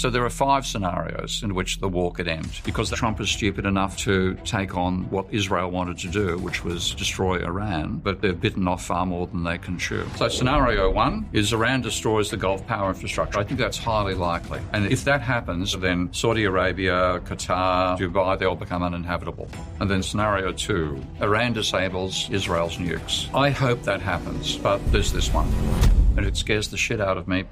So there are 5 scenarios in which the war could end because Trump is stupid enough to take on what Israel wanted to do, which was destroy Iran, but they've bitten off far more than they can chew. So scenario 1 is Iran destroys the Gulf power infrastructure. I think that's highly likely. And if that happens, then Saudi Arabia, Qatar, Dubai, they'll become uninhabitable. And then scenario 2, Iran disables Israel's nukes. I hope that happens, but there's this one. And it scares the shit out of me.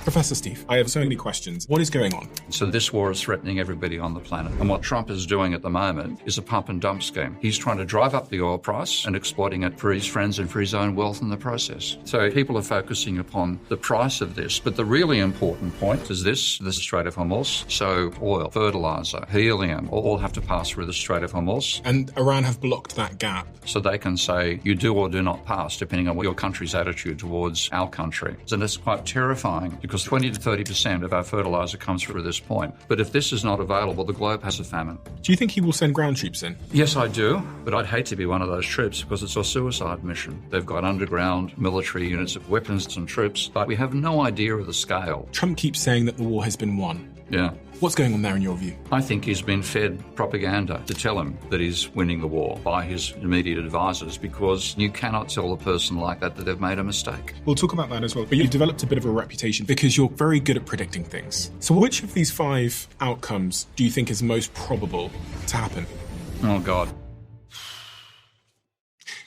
Professor Steve, I have so many questions. What is going on? So this war is threatening everybody on the planet. And what Trump is doing at the moment is a pump and dump scheme. He's trying to drive up the oil price and exploiting it for his friends and for his own wealth in the process. So people are focusing upon the price of this. But the really important point is this Strait of Hormuz. So oil, fertilizer, helium all have to pass through the Strait of Hormuz. And Iran have blocked that gap. So they can say you do or do not pass, depending on what your country's attitude towards our country. And it's quite terrifying because 20 to 30% of our fertilizer comes through this point. But if this is not available, the globe has a famine. Do you think he will send ground troops in? Yes, I do. But I'd hate to be one of those troops because it's a suicide mission. They've got underground military units of weapons and troops, but we have no idea of the scale. Trump keeps saying that the war has been won. Yeah. What's going on there in your view? I think he's been fed propaganda to tell him that he's winning the war by his immediate advisors because you cannot tell a person like that they've made a mistake. We'll talk about that as well. But you've developed a bit of a reputation because you're very good at predicting things. So which of these 5 outcomes do you think is most probable to happen? Oh, God.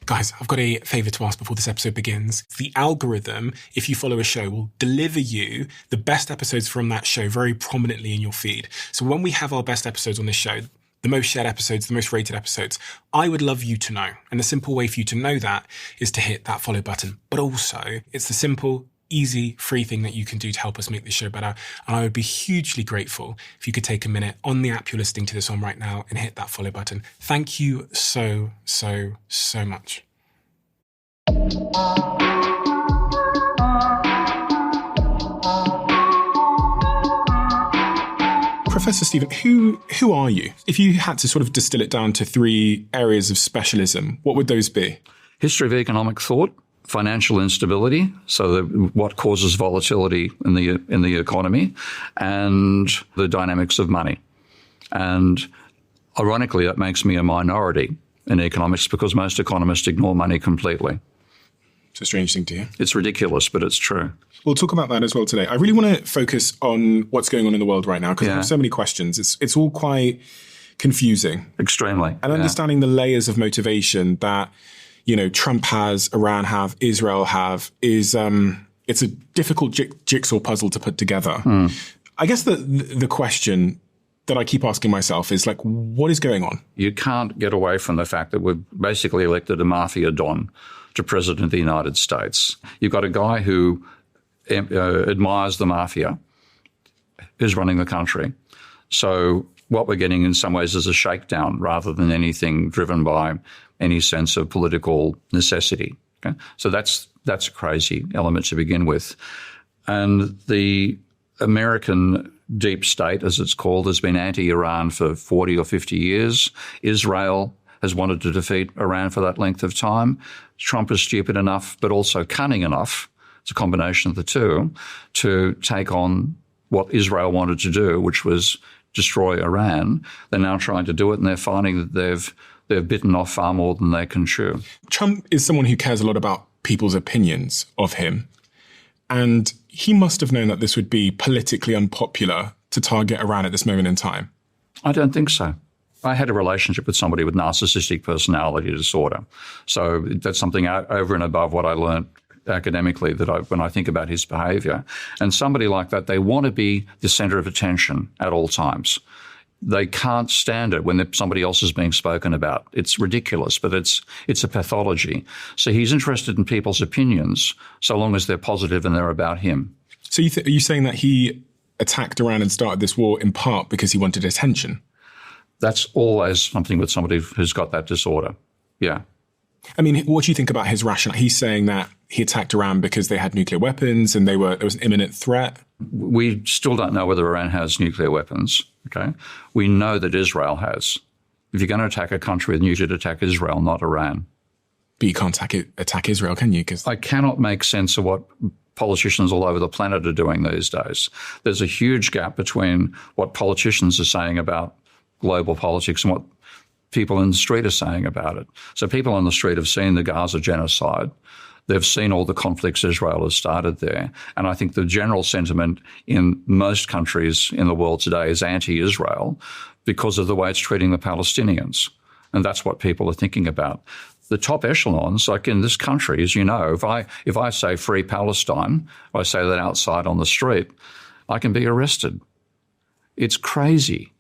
Guys, I've got a favour to ask before this episode begins. The algorithm, if you follow a show, will deliver you the best episodes from that show very prominently in your feed. So when we have our best episodes on this show, the most shared episodes, the most rated episodes, I would love you to know. And the simple way for you to know that is to hit that follow button. But also, it's the simple, easy, free thing that you can do to help us make this show better. And I would be hugely grateful if you could take a minute on the app you're listening to this on right now and hit that follow button. Thank you so, so, so much. Professor Stephen, who are you? If you had to sort of distill it down to 3 areas of specialism, what would those be? History of economic thought, financial instability, so what causes volatility in the economy, and the dynamics of money. And ironically, that makes me a minority in economics because most economists ignore money completely. It's a strange thing to hear. It's ridiculous, but it's true. We'll talk about that as well today. I really want to focus on what's going on in the world right now because I have so many questions. It's all quite confusing. Extremely. And understanding the layers of motivation that, you know, Trump has, Iran have, Israel have, is it's a difficult jigsaw puzzle to put together. I guess the question that I keep asking myself is, like, what is going on? You can't get away from the fact that we've basically elected a mafia don to president of the United States. You've got a guy who admires the mafia, who's running the country. So what we're getting in some ways is a shakedown rather than anything driven by any sense of political necessity. Okay? So that's a crazy element to begin with. And the American deep state, as it's called, has been anti-Iran for 40 or 50 years. Israel has wanted to defeat Iran for that length of time. Trump is stupid enough, but also cunning enough, it's a combination of the two, to take on what Israel wanted to do, which was destroy Iran. They're now trying to do it, and they're finding that they've bitten off far more than they can chew. Trump is someone who cares a lot about people's opinions of him. And he must have known that this would be politically unpopular to target Iran at this moment in time. I don't think so. I had a relationship with somebody with narcissistic personality disorder. So that's something over and above what I learned academically when I think about his behaviour. And somebody like that, they want to be the centre of attention at all times. They can't stand it when somebody else is being spoken about. It's ridiculous, but it's a pathology. So he's interested in people's opinions so long as they're positive and they're about him. So are you saying that he attacked Iran and started this war in part because he wanted attention? That's always something with somebody who's got that disorder. Yeah. I mean, what do you think about his rationale? He's saying that he attacked Iran because they had nuclear weapons and there was an imminent threat. We still don't know whether Iran has nuclear weapons. Okay. We know that Israel has. If you're going to attack a country, then you should attack Israel, not Iran. But you can't attack Israel, can you? I cannot make sense of what politicians all over the planet are doing these days. There's a huge gap between what politicians are saying about global politics and what people in the street are saying about it. So people on the street have seen the Gaza genocide. They've seen all the conflicts Israel has started there. And I think the general sentiment in most countries in the world today is anti-Israel because of the way it's treating the Palestinians. And that's what people are thinking about. The top echelons, like in this country, as you know, if I say free Palestine, if I say that outside on the street, I can be arrested. It's crazy.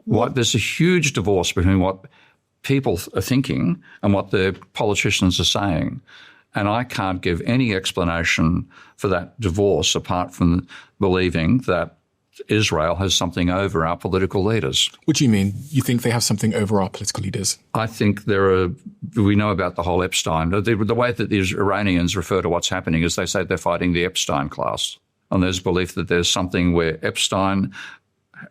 There's a huge divorce between what people are thinking and what the politicians are saying. And I can't give any explanation for that divorce apart from believing that Israel has something over our political leaders. What do you mean? You think they have something over our political leaders? I think we know about the whole Epstein. The way that the Iranians refer to what's happening is they say they're fighting the Epstein class. And there's belief that there's something where Epstein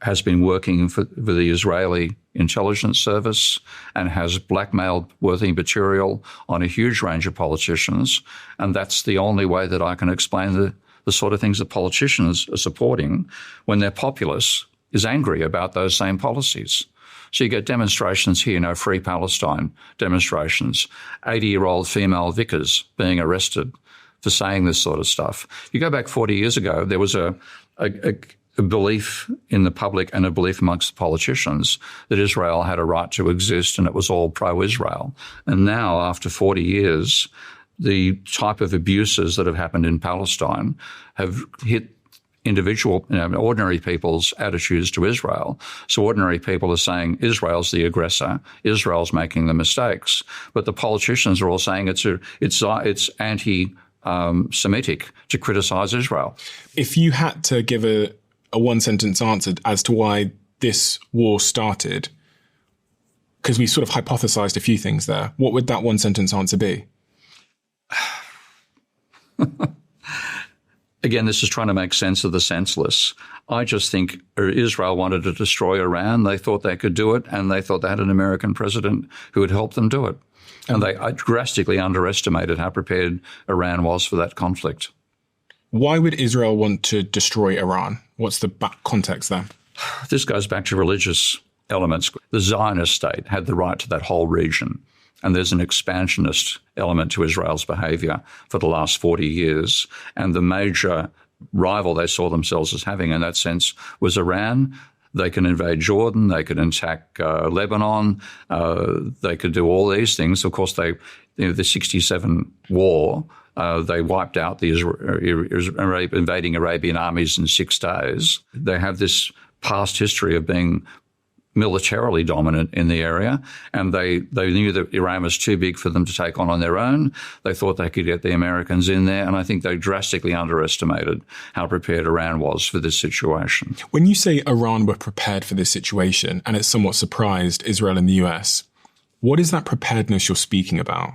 has been working for the Israeli intelligence service and has blackmailed worthy material on a huge range of politicians. And that's the only way that I can explain the sort of things that politicians are supporting when their populace is angry about those same policies. So you get demonstrations here, Free Palestine demonstrations, 80-year-old female vicars being arrested for saying this sort of stuff. You go back 40 years ago, there was a belief in the public and a belief amongst the politicians that Israel had a right to exist and it was all pro-Israel. And now, after 40 years, the type of abuses that have happened in Palestine have hit individual, ordinary people's attitudes to Israel. So ordinary people are saying Israel's the aggressor, Israel's making the mistakes, but the politicians are all saying it's anti-Semitic to criticize Israel. If you had to give a one-sentence answer as to why this war started, because we sort of hypothesized a few things there, what would that one-sentence answer be? Again, this is trying to make sense of the senseless. I just think Israel wanted to destroy Iran. They thought they could do it, and they thought they had an American president who would help them do it. And they drastically underestimated how prepared Iran was for that conflict. Why would Israel want to destroy Iran? What's the back context there? This goes back to religious elements. The Zionist state had the right to that whole region. And there's an expansionist element to Israel's behaviour for the last 40 years. And the major rival they saw themselves as having in that sense was Iran. They can invade Jordan. They could attack Lebanon. They could do all these things. Of course, the 67 war, they wiped out the invading Arabian armies in 6 days. They have this past history of being militarily dominant in the area, and they knew that Iran was too big for them to take on their own. They thought they could get the Americans in there, and I think they drastically underestimated how prepared Iran was for this situation. When you say Iran were prepared for this situation, and it somewhat surprised Israel and the US, what is that preparedness you're speaking about?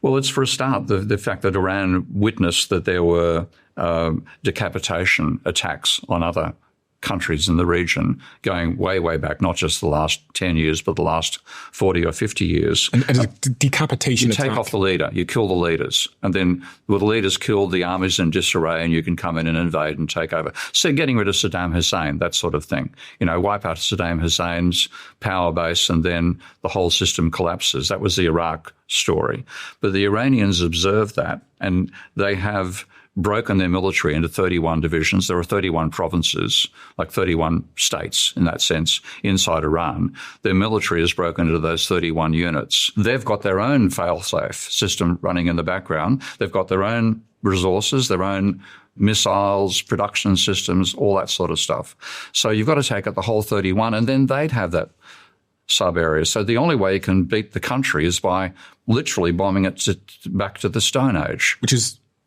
Well, it's for a start, the fact that Iran witnessed that there were decapitation attacks on other countries in the region going way, way back, not just the last 10 years, but the last 40 or 50 years. And decapitation attack. You take off the leader, you kill the leaders, and then the leaders kill the armies in disarray and you can come in and invade and take over. So getting rid of Saddam Hussein, that sort of thing. Wipe out Saddam Hussein's power base and then the whole system collapses. That was the Iraq story. But the Iranians observed that, and they have broken their military into 31 divisions. There are 31 provinces, like 31 states in that sense, inside Iran. Their military is broken into those 31 units. They've got their own fail-safe system running in the background. They've got their own resources, their own missiles, production systems, all that sort of stuff. So you've got to take out the whole 31, and then they'd have that sub-area. So the only way you can beat the country is by literally bombing it back to the Stone Age. Which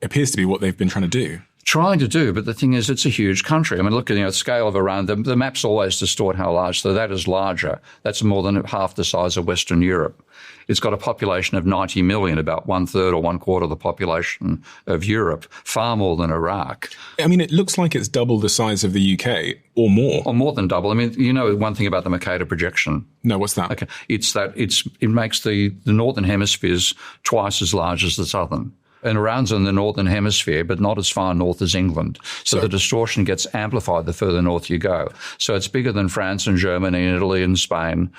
appears to be what they've been trying to do. Trying to do, but the thing is, it's a huge country. I mean, look at the scale of Iran. The maps always distort how large, so that is larger. That's more than half the size of Western Europe. It's got a population of 90 million, about 1/3 or 1/4 of the population of Europe, far more than Iraq. I mean, it looks like it's double the size of the UK or more. Or more than double. I mean, one thing about the Mercator projection. No, what's that? Okay, it's that it makes the northern hemispheres twice as large as the southern. And Iran's in the northern hemisphere, but not as far north as England. So the distortion gets amplified the further north you go. So it's bigger than France and Germany and Italy and Spain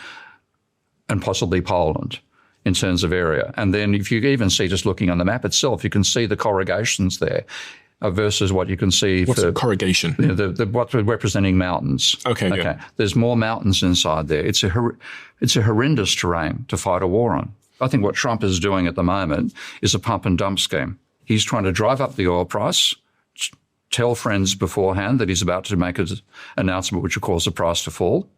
and possibly Poland in terms of area. And then if you even see, just looking on the map itself, you can see the corrugations there versus what you can see. What's a corrugation? What's representing mountains. Okay. Yeah. There's more mountains inside there. It's a horrendous terrain to fight a war on. I think what Trump is doing at the moment is a pump and dump scheme. He's trying to drive up the oil price, tell friends beforehand that he's about to make an announcement which will cause the price to fall.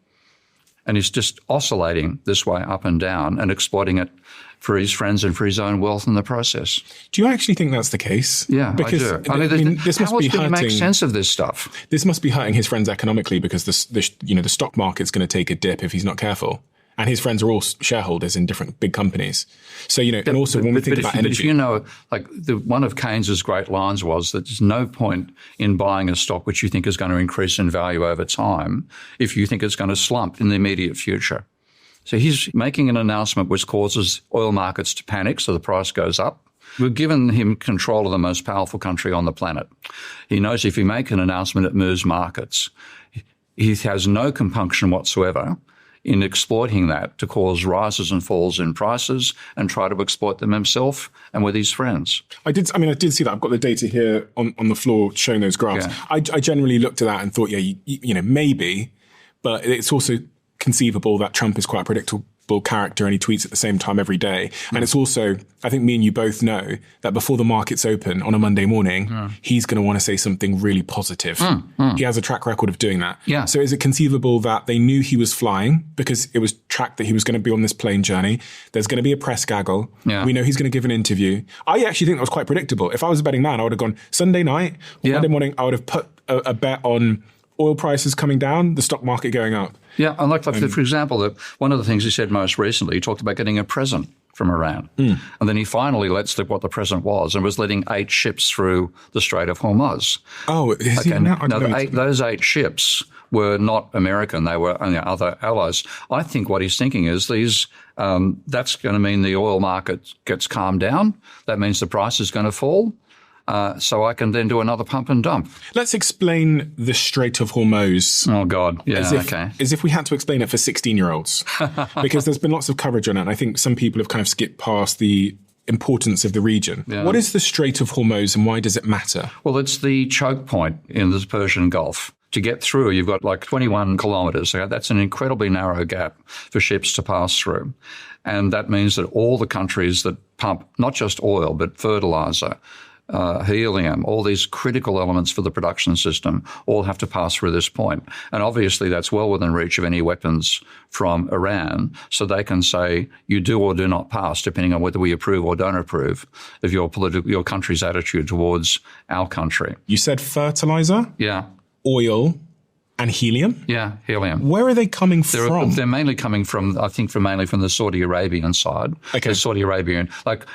And he's just oscillating this way up and down and exploiting it for his friends and for his own wealth in the process. Do you actually think that's the case? Yeah, because, I do. I mean, this must be hurting. Make sense of this stuff. This must be hurting his friends economically because the stock market's going to take a dip if he's not careful. And his friends are all shareholders in different big companies. So, and also when we think about energy. But if one of Keynes's great lines was that there's no point in buying a stock which you think is going to increase in value over time if you think it's going to slump in the immediate future. So he's making an announcement which causes oil markets to panic, so the price goes up. We've given him control of the most powerful country on the planet. He knows if he makes an announcement, it moves markets. He has no compunction whatsoever in exploiting that to cause rises and falls in prices and try to exploit them himself and with his friends. I did see that. I've got the data here on the floor showing those graphs. Yeah. I generally looked at that and thought, maybe, but it's also conceivable that Trump is quite a predictable character and he tweets at the same time every day. And it's also, I think me and you both know that before the markets open on a Monday morning, he's going to want to say something really positive. He has a track record of doing that. Yeah. So is it conceivable that they knew he was flying because it was tracked that he was going to be on this plane journey? There's going to be a press gaggle. Yeah. We know he's going to give an interview. I actually think that was quite predictable. If I was a betting man, I would have gone Sunday night or Monday morning, I would have put a bet on oil prices coming down, the stock market going up. Yeah, and for example, one of the things he said most recently, he talked about getting a present from Iran. And then he finally lets what the present was and was letting 8 ships through the Strait of Hormuz. Oh, is he now? Those 8 ships were not American. They were other allies. I think what he's thinking is that's going to mean the oil market gets calmed down. That means the price is going to fall. So I can then do another pump and dump. Let's explain the Strait of Hormuz. Oh, God. Yeah, as if we had to explain it for 16-year-olds. Because there's been lots of coverage on it, and I think some people have kind of skipped past the importance of the region. Yeah. What is the Strait of Hormuz and why does it matter? Well, it's the choke point in the Persian Gulf. To get through, you've got 21 kilometres. So that's an incredibly narrow gap for ships to pass through. And that means that all the countries that pump not just oil, but fertilizer, helium, all these critical elements for the production system all have to pass through this point. And obviously that's well within reach of any weapons from Iran. So they can say you do or do not pass, depending on whether we approve or don't approve of your country's attitude towards our country. You said fertilizer? Yeah. Oil and helium? Yeah, helium. Where are they coming from? They're mainly coming from, I think, mainly from the Saudi Arabian side. Okay. The Saudi Arabian,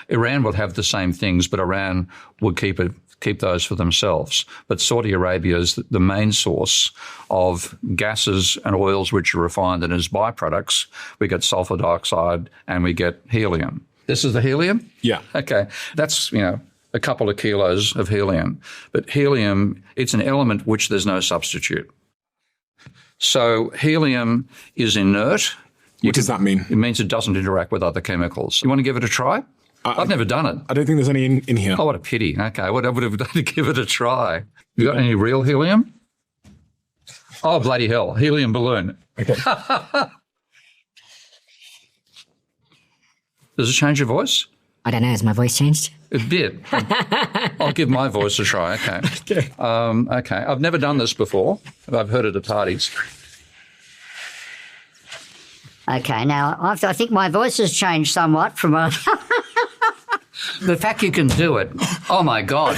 Iran would have the same things, but Iran would keep those for themselves. But Saudi Arabia is the main source of gases and oils which are refined, and as byproducts, we get sulfur dioxide and we get helium. This is the helium? Yeah. Okay. That's, a couple of kilos of helium. But helium, it's an element which there's no substitute. So helium is inert. What does that mean? It means it doesn't interact with other chemicals. You want to give it a try? I've never done it. I don't think there's any in here. Oh, what a pity. Okay, what I would have done to give it a try. You got any real helium? Oh, bloody hell. Helium balloon. Okay. Does it change your voice? I don't know. Has my voice changed? A bit. I'll give my voice a try. Okay. Okay. I've never done this before. I've heard it at parties. Okay. Now, I think my voice has changed somewhat from a... The fact you can do it. Oh, my God.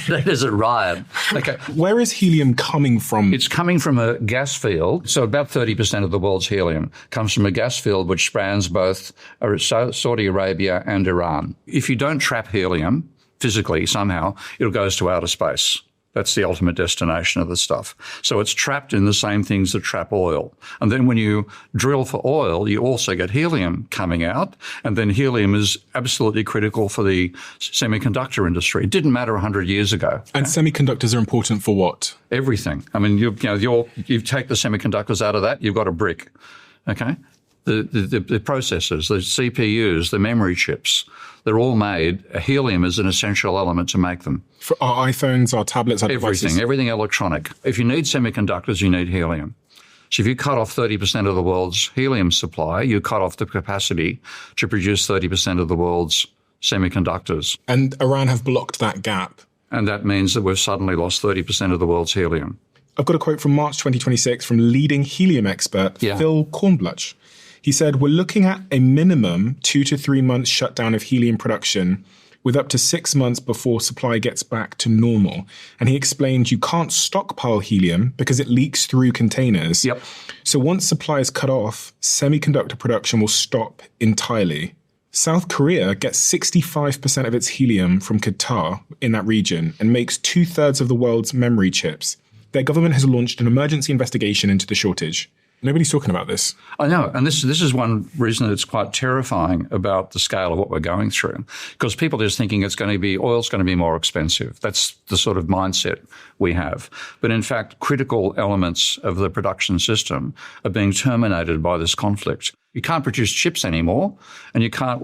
That is a riot. Okay. Where is helium coming from? It's coming from a gas field. So about 30% of the world's helium comes from a gas field which spans both Saudi Arabia and Iran. If you don't trap helium physically somehow, it goes to outer space. That's the ultimate destination of the stuff. So it's trapped in the same things that trap oil. And then when you drill for oil, you also get helium coming out. And then helium is absolutely critical for the semiconductor industry. It didn't matter 100 years ago. And semiconductors are important for what? Everything. I mean, you take the semiconductors out of that, you've got a brick. Okay? The processors, the CPUs, the memory chips, they're all made. Helium is an essential element to make them. For our iPhones, our tablets, our devices? Everything electronic. If you need semiconductors, you need helium. So if you cut off 30% of the world's helium supply, you cut off the capacity to produce 30% of the world's semiconductors. And Iran have blocked that gap. And that means that we've suddenly lost 30% of the world's helium. I've got a quote from March 2026 from leading helium expert Phil Kornbluch. He said, we're looking at a minimum 2 to 3 months shutdown of helium production with up to 6 months before supply gets back to normal. And he explained you can't stockpile helium because it leaks through containers. Yep. So once supply is cut off, semiconductor production will stop entirely. South Korea gets 65% of its helium from Qatar in that region and makes 2/3 of the world's memory chips. Their government has launched an emergency investigation into the shortage. Nobody's talking about this. I know. And this is one reason that it's quite terrifying about the scale of what we're going through. Because people are just thinking oil's going to be more expensive. That's the sort of mindset we have. But in fact, critical elements of the production system are being terminated by this conflict. You can't produce chips anymore. And you can't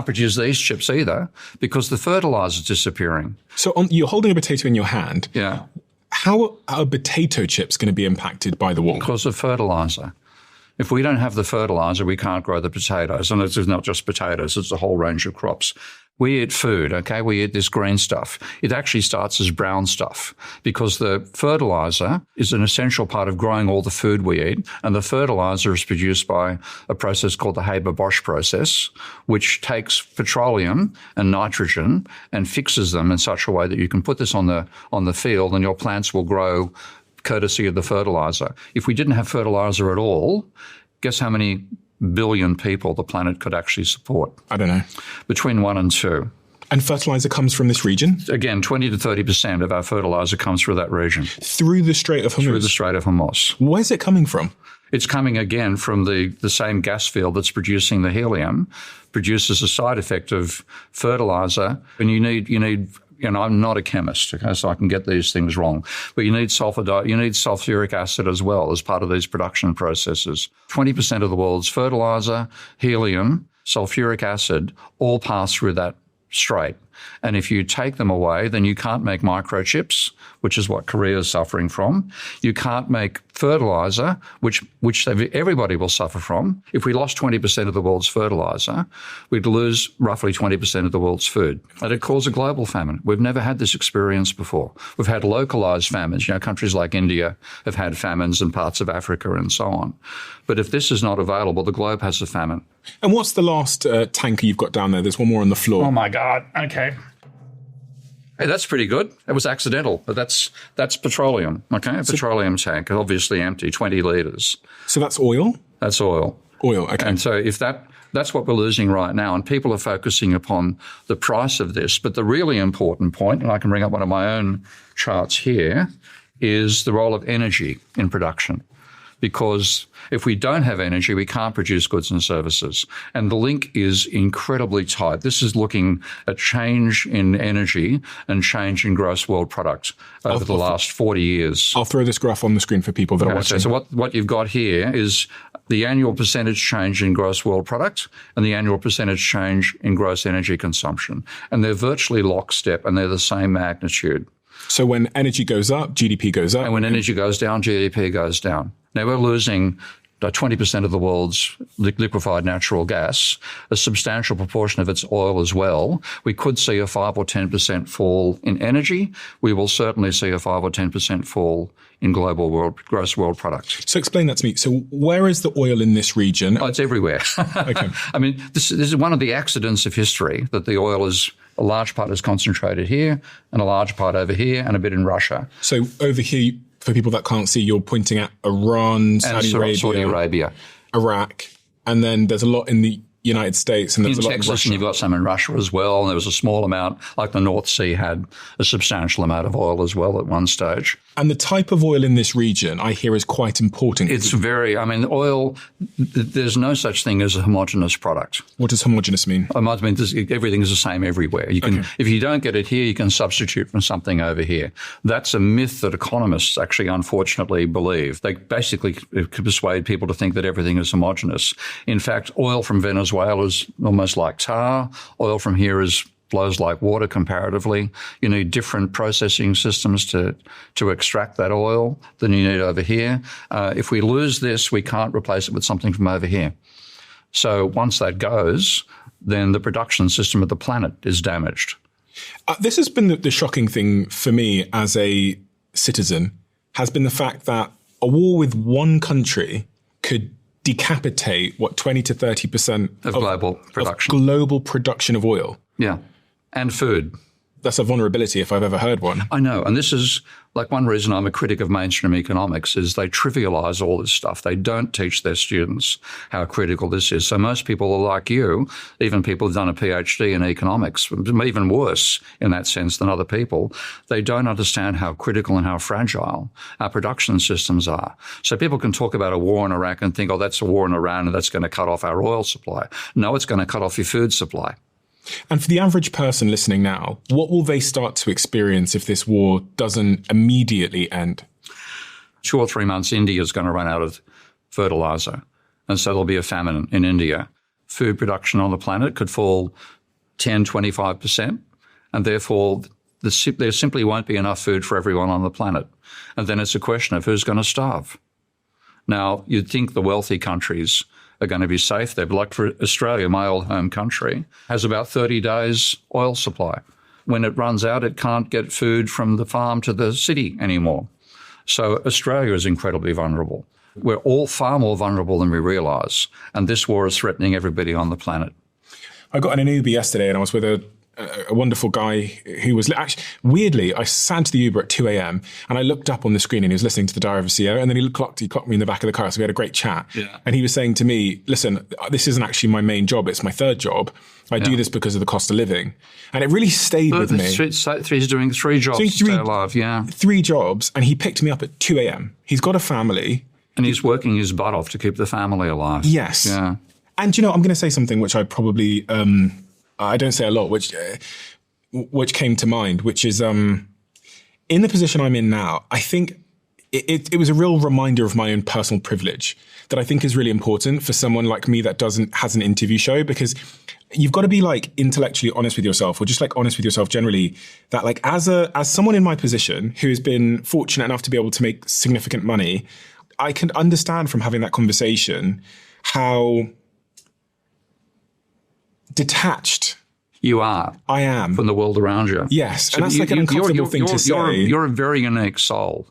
produce these chips either because the fertilizer's disappearing. So you're holding a potato in your hand. Yeah. How are potato chips going to be impacted by the war? Because of fertilizer. If we don't have the fertilizer, we can't grow the potatoes. And it's not just potatoes, it's a whole range of crops. We eat food, okay? We eat this green stuff. It actually starts as brown stuff because the fertilizer is an essential part of growing all the food we eat. And the fertilizer is produced by a process called the Haber-Bosch process, which takes petroleum and nitrogen and fixes them in such a way that you can put this on the field and your plants will grow courtesy of the fertilizer. If we didn't have fertilizer at all, guess how many billion people the planet could actually support? I don't know. Between 1 and 2. And fertilizer comes from this region? Again, 20 to 30% of our fertilizer comes through that region. Through the Strait of Hormuz? Through the Strait of Hormuz. Where's it coming from? It's coming again from the same gas field that's producing the helium, produces a side effect of fertilizer. And you need I'm not a chemist, okay, so I can get these things wrong. But you need sulfuric acid as well as part of these production processes. 20% of the world's fertilizer, helium, sulfuric acid all pass through that strait. And if you take them away, then you can't make microchips, which is what Korea is suffering from. You can't make fertilizer, which everybody will suffer from. If we lost 20% of the world's fertilizer, we'd lose roughly 20% of the world's food. And it caused a global famine. We've never had this experience before. We've had localized famines. Countries like India have had famines in parts of Africa and so on. But if this is not available, the globe has a famine. And what's the last tanker you've got down there? There's one more on the floor. Oh, my God. Okay. Hey, that's pretty good. It was accidental, but that's petroleum, okay? A petroleum tank, obviously empty, 20 litres. So that's oil? That's oil. Oil, okay. And so if that's what we're losing right now, and people are focusing upon the price of this. But the really important point, and I can bring up one of my own charts here, is the role of energy in production. Because if we don't have energy, we can't produce goods and services. And the link is incredibly tight. This is looking at change in energy and change in gross world product over the last 40 years. I'll throw this graph on the screen for people that are watching. So what you've got here is the annual percentage change in gross world product and the annual percentage change in gross energy consumption. And they're virtually lockstep and they're the same magnitude. So when energy goes up, GDP goes up. And when energy goes down, GDP goes down. Now, we're losing 20% of the world's liquefied natural gas, a substantial proportion of it's oil as well. We could see a 5 or 10% fall in energy. We will certainly see a 5 or 10% fall in gross world product. So explain that to me. So where is the oil in this region? Oh, it's everywhere. Okay. I mean, this is one of the accidents of history, that the oil is a large part is concentrated here and a large part over here and a bit in Russia. So over here, for people that can't see, you're pointing at Iran, Saudi Arabia, Iraq, and then there's a lot in the United States, and there's a lot Texas, in Russia. and you've got some in Russia as well. And there was a small amount, like the North Sea had a substantial amount of oil as well at one stage. And the type of oil in this region, I hear, is quite important. It's very, oil, there's no such thing as a homogeneous product. What does homogeneous mean? Everything is the same everywhere. You can, If you don't get it here, you can substitute from something over here. That's a myth that economists actually unfortunately believe. They basically persuade people to think that everything is homogeneous. In fact, oil from Venezuela is almost like tar. Oil from here flows like water comparatively. You need different processing systems to extract that oil than you need over here. If we lose this, we can't replace it with something from over here. So once that goes, then the production system of the planet is damaged. This has been the shocking thing for me as a citizen, has been the fact that a war with one country could decapitate 20 to 30% of global production. Of global production of oil. Yeah. And food. That's a vulnerability if I've ever heard one. I know. And this is like one reason I'm a critic of mainstream economics is they trivialize all this stuff. They don't teach their students how critical this is. So most people are like you, even people who've done a PhD in economics, even worse in that sense than other people. They don't understand how critical and how fragile our production systems are. So people can talk about a war in Iraq and think, oh, that's a war in Iran and that's going to cut off our oil supply. No, it's going to cut off your food supply. And for the average person listening now, what will they start to experience if this war doesn't immediately end? 2 or 3 months, India is going to run out of fertilizer. And so there'll be a famine in India. Food production on the planet could fall 10, 25%. And therefore, there simply won't be enough food for everyone on the planet. And then it's a question of who's going to starve. Now, you'd think the wealthy countries are going to be safe there. But like for Australia, my old home country, has about 30 days oil supply. When it runs out, it can't get food from the farm to the city anymore. So Australia is incredibly vulnerable. We're all far more vulnerable than we realise. And this war is threatening everybody on the planet. I got in an Uber yesterday and I was with a wonderful guy who was actually, weirdly, I sat into the Uber at 2 a.m. and I looked up on the screen and he was listening to the Diary of a CEO, and then he clocked me in the back of the car. So we had a great chat. Yeah. And he was saying to me, listen, this isn't actually my main job. It's my third job. I do this because of the cost of living. And it really stayed with me. He's doing 3 jobs to stay alive, 3 jobs. And he picked me up at 2 a.m. He's got a family. And he's working his butt off to keep the family alive. Yes. Yeah. And, I'm going to say something which I probably... I don't say a lot, which came to mind, which is in the position I'm in now, I think it was a real reminder of my own personal privilege that I think is really important for someone like me that has an interview show, because you've got to be like intellectually honest with yourself, or just like honest with yourself generally, that like as someone in my position who has been fortunate enough to be able to make significant money, I can understand from having that conversation how detached I am from the world around you. Yes, and that's like an uncomfortable thing to say. You're a very unique soul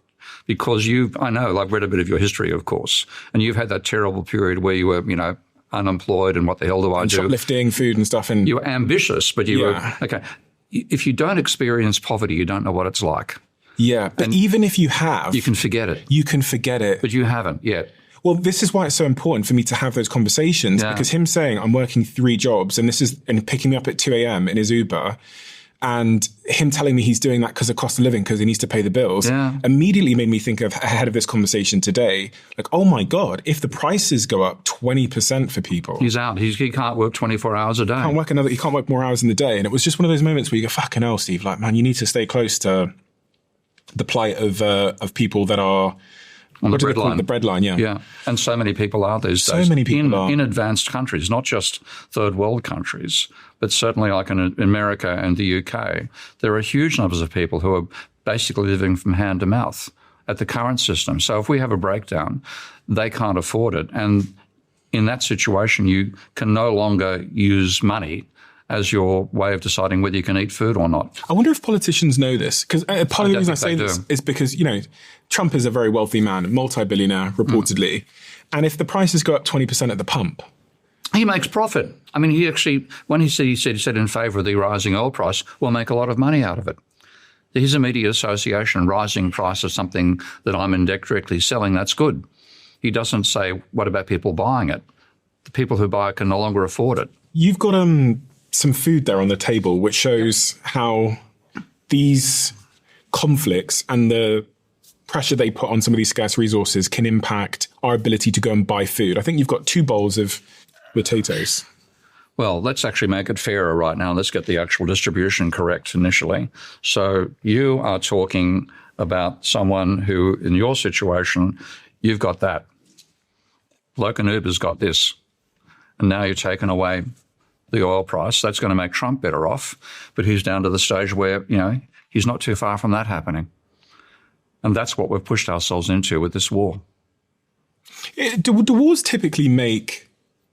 because I've read a bit of your history, of course, and you've had that terrible period where you were, unemployed and what the hell do I do? Shoplifting, food and stuff. And you were ambitious, but you were, okay. If you don't experience poverty, you don't know what it's like. Yeah, but even if you have... You can forget it. You can forget it. But you haven't yet. Well, this is why it's so important for me to have those conversations, because him saying I'm working 3 jobs and picking me up at 2 a.m. in his Uber, and him telling me he's doing that because of cost of living, because he needs to pay the bills, immediately made me think of ahead of this conversation today, like, oh my God, if the prices go up 20% for people. He's out. He can't work 24 hours a day. He can't work more hours in the day. And it was just one of those moments where you go, fucking hell, Steve, like, man, you need to stay close to the plight of people that are... On the breadline. The breadline, yeah. Yeah. And so many people are these days. So many people are. In advanced countries, not just third world countries, but certainly like in America and the UK, there are huge numbers of people who are basically living from hand to mouth at the current system. So if we have a breakdown, they can't afford it. And in that situation, you can no longer use money as your way of deciding whether you can eat food or not. I wonder if politicians know this, because part of the reason I say this is because, Trump is a very wealthy man, multi-billionaire, reportedly. And if the prices go up 20% at the pump... He makes profit. I mean, he actually, when he said in favour of the rising oil price, we'll make a lot of money out of it. His immediate association, rising price of something that I'm indirectly selling, that's good. He doesn't say, what about people buying it? That's not good. And so many people are the people who buy it can no longer afford it. You've got some food there on the table, which shows how these conflicts and the pressure they put on some of these scarce resources can impact our ability to go and buy food. I think you've got 2 bowls of potatoes. Well, let's actually make it fairer right now. Let's get the actual distribution correct initially. So you are talking about someone who, in your situation, you've got that. Locanuba's got this. And now you're taking away the oil price. That's going to make Trump better off. But he's down to the stage where, he's not too far from that happening. And that's what we've pushed ourselves into with this war. Do wars typically make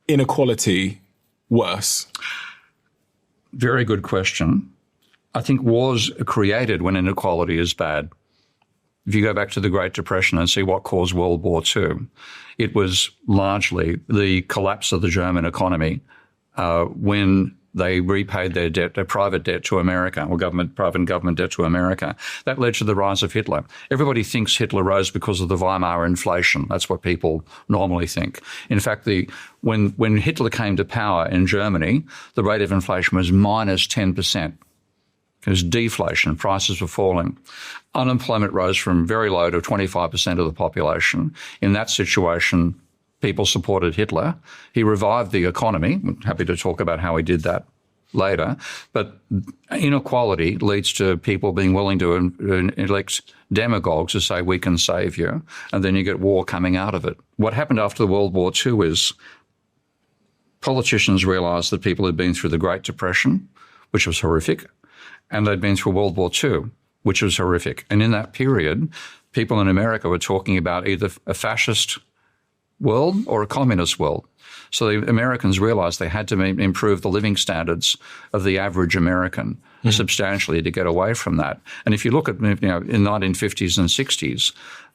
inequality worse? Very good question. I think wars are created when inequality is bad. If you go back to the Great Depression and see what caused World War II, it was largely the collapse of the German economy when they repaid their debt, their private debt to America, or private government debt to America. That led to the rise of Hitler. Everybody thinks Hitler rose because of the Weimar inflation. That's what people normally think. In fact, when Hitler came to power in Germany, the rate of inflation was minus 10%. It was deflation. Prices were falling. Unemployment rose from very low to 25% of the population. In that situation, people supported Hitler. He revived the economy. I'm happy to talk about how he did that later. But inequality leads to people being willing to elect demagogues who say, we can save you. And then you get war coming out of it. What happened after World War II is politicians realised that people had been through the Great Depression, which was horrific, and they'd been through World War II, which was horrific. And in that period, people in America were talking about either a fascist world or a communist world. So the Americans realized they had to improve the living standards of the average American substantially to get away from that. And if you look at, in 1950s and 60s,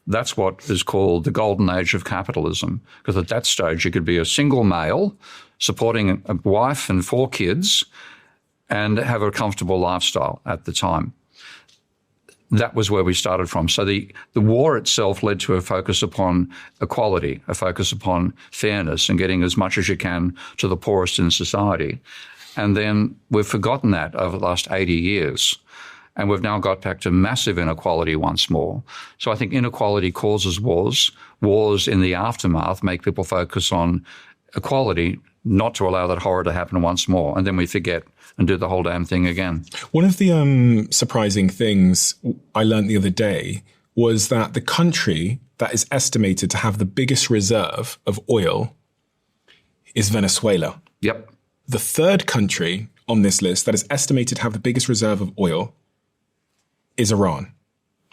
that's what is called the golden age of capitalism. Because at that stage, you could be a single male supporting a wife and 4 kids and have a comfortable lifestyle at the time. That was where we started from. So the war itself led to a focus upon equality, a focus upon fairness and getting as much as you can to the poorest in society. And then we've forgotten that over the last 80 years. And we've now got back to massive inequality once more. So I think inequality causes wars. Wars in the aftermath make people focus on equality, not to allow that horror to happen once more. And then we forget and do the whole damn thing again. One of the surprising things I learned the other day was that the country that is estimated to have the biggest reserve of oil is Venezuela. Yep. The third country on this list that is estimated to have the biggest reserve of oil is Iran.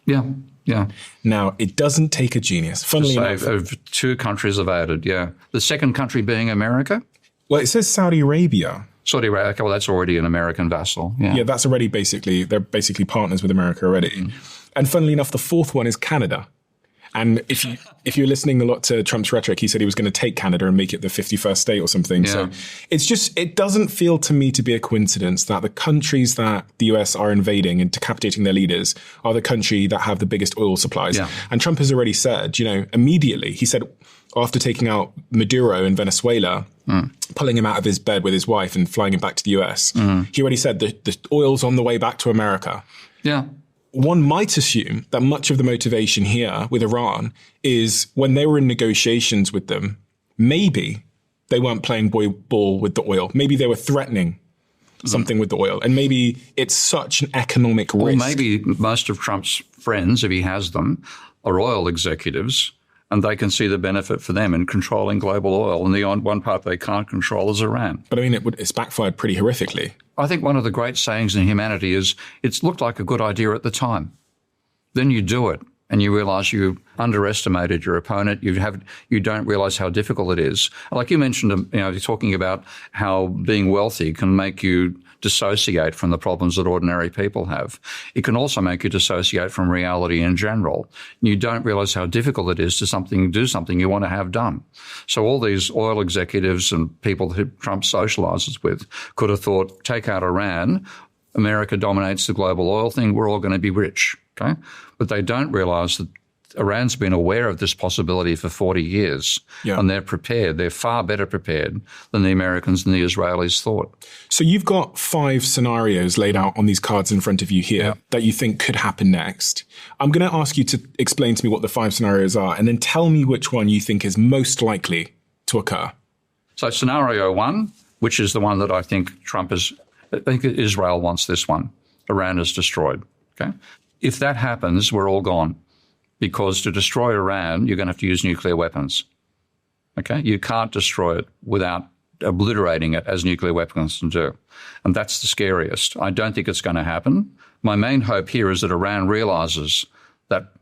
Yeah. Yeah. Now, it doesn't take a genius. Funnily enough, 2 countries have added, yeah. The second country being America? Well, it says Saudi Arabia. Saudi Arabia, okay, well, that's already an American vassal. Yeah, that's already they're basically partners with America already. And funnily enough, the fourth one is Canada. And if you're listening a lot to Trump's rhetoric, he said he was going to take Canada and make it the 51st state or something. Yeah. So it doesn't feel to me to be a coincidence that the countries that the US are invading and decapitating their leaders are the country that have the biggest oil supplies. Yeah. And Trump has already said, immediately, he said, after taking out Maduro in Venezuela, pulling him out of his bed with his wife and flying him back to the US, he already said the oil's on the way back to America. Yeah. One might assume that much of the motivation here with Iran is when they were in negotiations with them, maybe they weren't playing ball with the oil. Maybe they were threatening something with the oil. And maybe it's such an economic risk. Or maybe most of Trump's friends, if he has them, are oil executives, and they can see the benefit for them in controlling global oil. And the one part they can't control is Iran. But I mean, it's backfired pretty horrifically. I think one of the great sayings in humanity is it's looked like a good idea at the time. Then you do it and you realize you underestimated your opponent. You don't realize how difficult it is. Like you mentioned, you're talking about how being wealthy can make you dissociate from the problems that ordinary people have. It can also make you dissociate from reality in general. You don't realize how difficult it is to do something you want to have done. So all these oil executives and people who Trump socializes with could have thought, take out Iran, America dominates the global oil thing, we're all going to be rich. Okay? But they don't realize that Iran's been aware of this possibility for 40 years, and they're prepared. They're far better prepared than the Americans and the Israelis thought. So you've got 5 scenarios laid out on these cards in front of you here that you think could happen next. I'm going to ask you to explain to me what the 5 scenarios are, and then tell me which one you think is most likely to occur. So scenario 1, which is the one that I think I think Israel wants this one. Iran is destroyed. Okay, if that happens, we're all gone. Because to destroy Iran, you're going to have to use nuclear weapons. Okay? You can't destroy it without obliterating it as nuclear weapons can do. And that's the scariest. I don't think it's going to happen. My main hope here is that Iran realizes that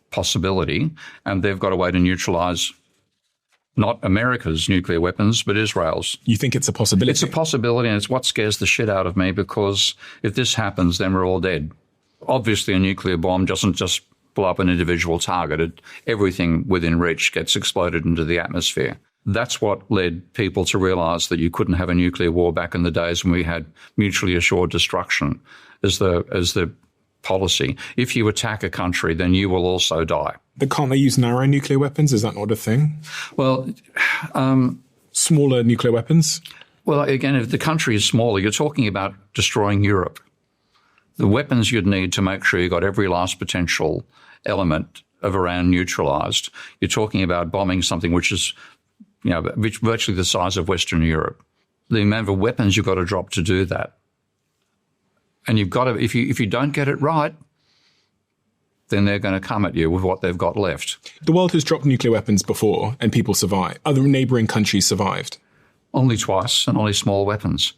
possibility, and they've got a way to neutralize not America's nuclear weapons, but Israel's. You think it's a possibility? It's a possibility, and it's what scares the shit out of me, because if this happens, then we're all dead. Obviously, a nuclear bomb doesn't just blow up an individual target. Everything within reach gets exploded into the atmosphere. That's what led people to realize that you couldn't have a nuclear war back in the days when we had mutually assured destruction as the policy. If you attack a country, then you will also die. But can't they use narrow nuclear weapons? Is that not a thing? Well, smaller nuclear weapons? Well, again, if the country is smaller, you're talking about destroying Europe. The weapons you'd need to make sure you got every last potential element of Iran neutralized, you're talking about bombing something which is, virtually the size of Western Europe. The amount of weapons you've got to drop to do that. And you've got to, if you don't get it right, then they're going to come at you with what they've got left. The world has dropped nuclear weapons before and people survived. Other neighboring countries survived. Only twice, and only small weapons.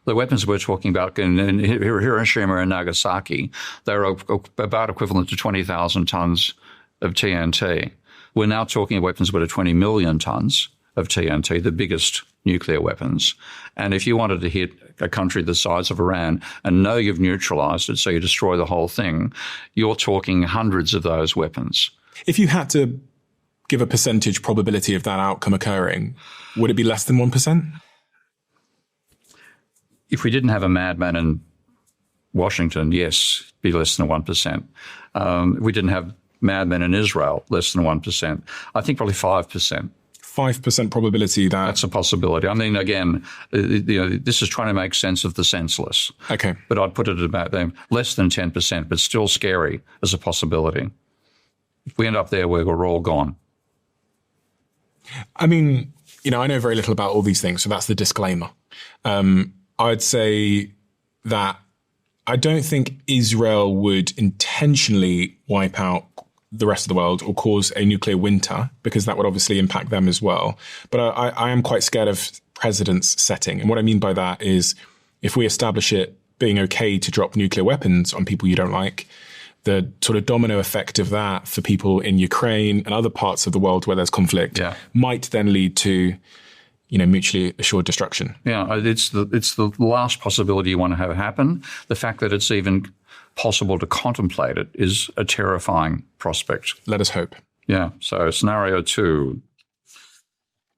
The weapons we're talking about in Hiroshima and Nagasaki, they're about equivalent to 20,000 tons of TNT. We're now talking of weapons that are 20 million tons of TNT, the biggest nuclear weapons. And if you wanted to hit a country the size of Iran and know you've neutralized it, so you destroy the whole thing, you're talking hundreds of those weapons. If you had to give a percentage probability of that outcome occurring, would it be less than 1%? If we didn't have a madman in Washington, yes, it'd be less than 1%. If we didn't have madmen in Israel, less than 1%. I think probably 5%. 5% probability that... That's a possibility. I mean, again, this is trying to make sense of the senseless. Okay. But I'd put it at about less than 10%, but still scary as a possibility. If we end up there, we're all gone. I mean, I know very little about all these things, so that's the disclaimer. I'd say that I don't think Israel would intentionally wipe out the rest of the world or cause a nuclear winter, because that would obviously impact them as well. But I am quite scared of precedence setting. And what I mean by that is if we establish it being okay to drop nuclear weapons on people you don't like, the sort of domino effect of that for people in Ukraine and other parts of the world where there's conflict might then lead to mutually assured destruction. Yeah, it's the last possibility you want to have happen. The fact that it's even possible to contemplate it is a terrifying prospect. Let us hope. Yeah, so scenario 2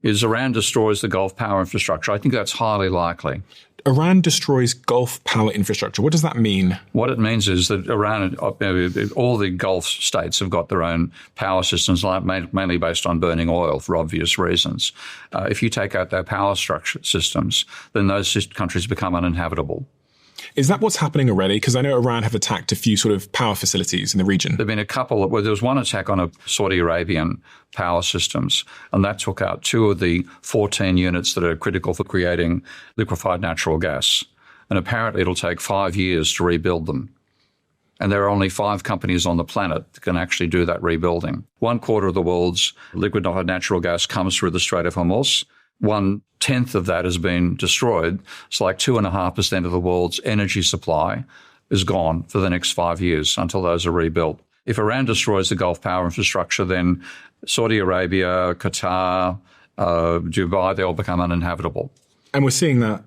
is Iran destroys the Gulf power infrastructure. I think that's highly likely. Iran destroys Gulf power infrastructure. What does that mean? What it means is that Iran, all the Gulf states have got their own power systems, mainly based on burning oil for obvious reasons. If you take out their power structure systems, then those countries become uninhabitable. Is that what's happening already? Because I know Iran have attacked a few sort of power facilities in the region. There have been a couple. There was one attack on a Saudi Arabian power systems, and that took out 2 of the 14 units that are critical for creating liquefied natural gas. And apparently it'll take 5 years to rebuild them. And there are only 5 companies on the planet that can actually do that rebuilding. 1/4 of the world's liquefied natural gas comes through the Strait of Hormuz. 1/10 of that has been destroyed. It's like 2.5% of the world's energy supply is gone for the next 5 years until those are rebuilt. If Iran destroys the Gulf power infrastructure, then Saudi Arabia, Qatar, Dubai, they all become uninhabitable. And we're seeing that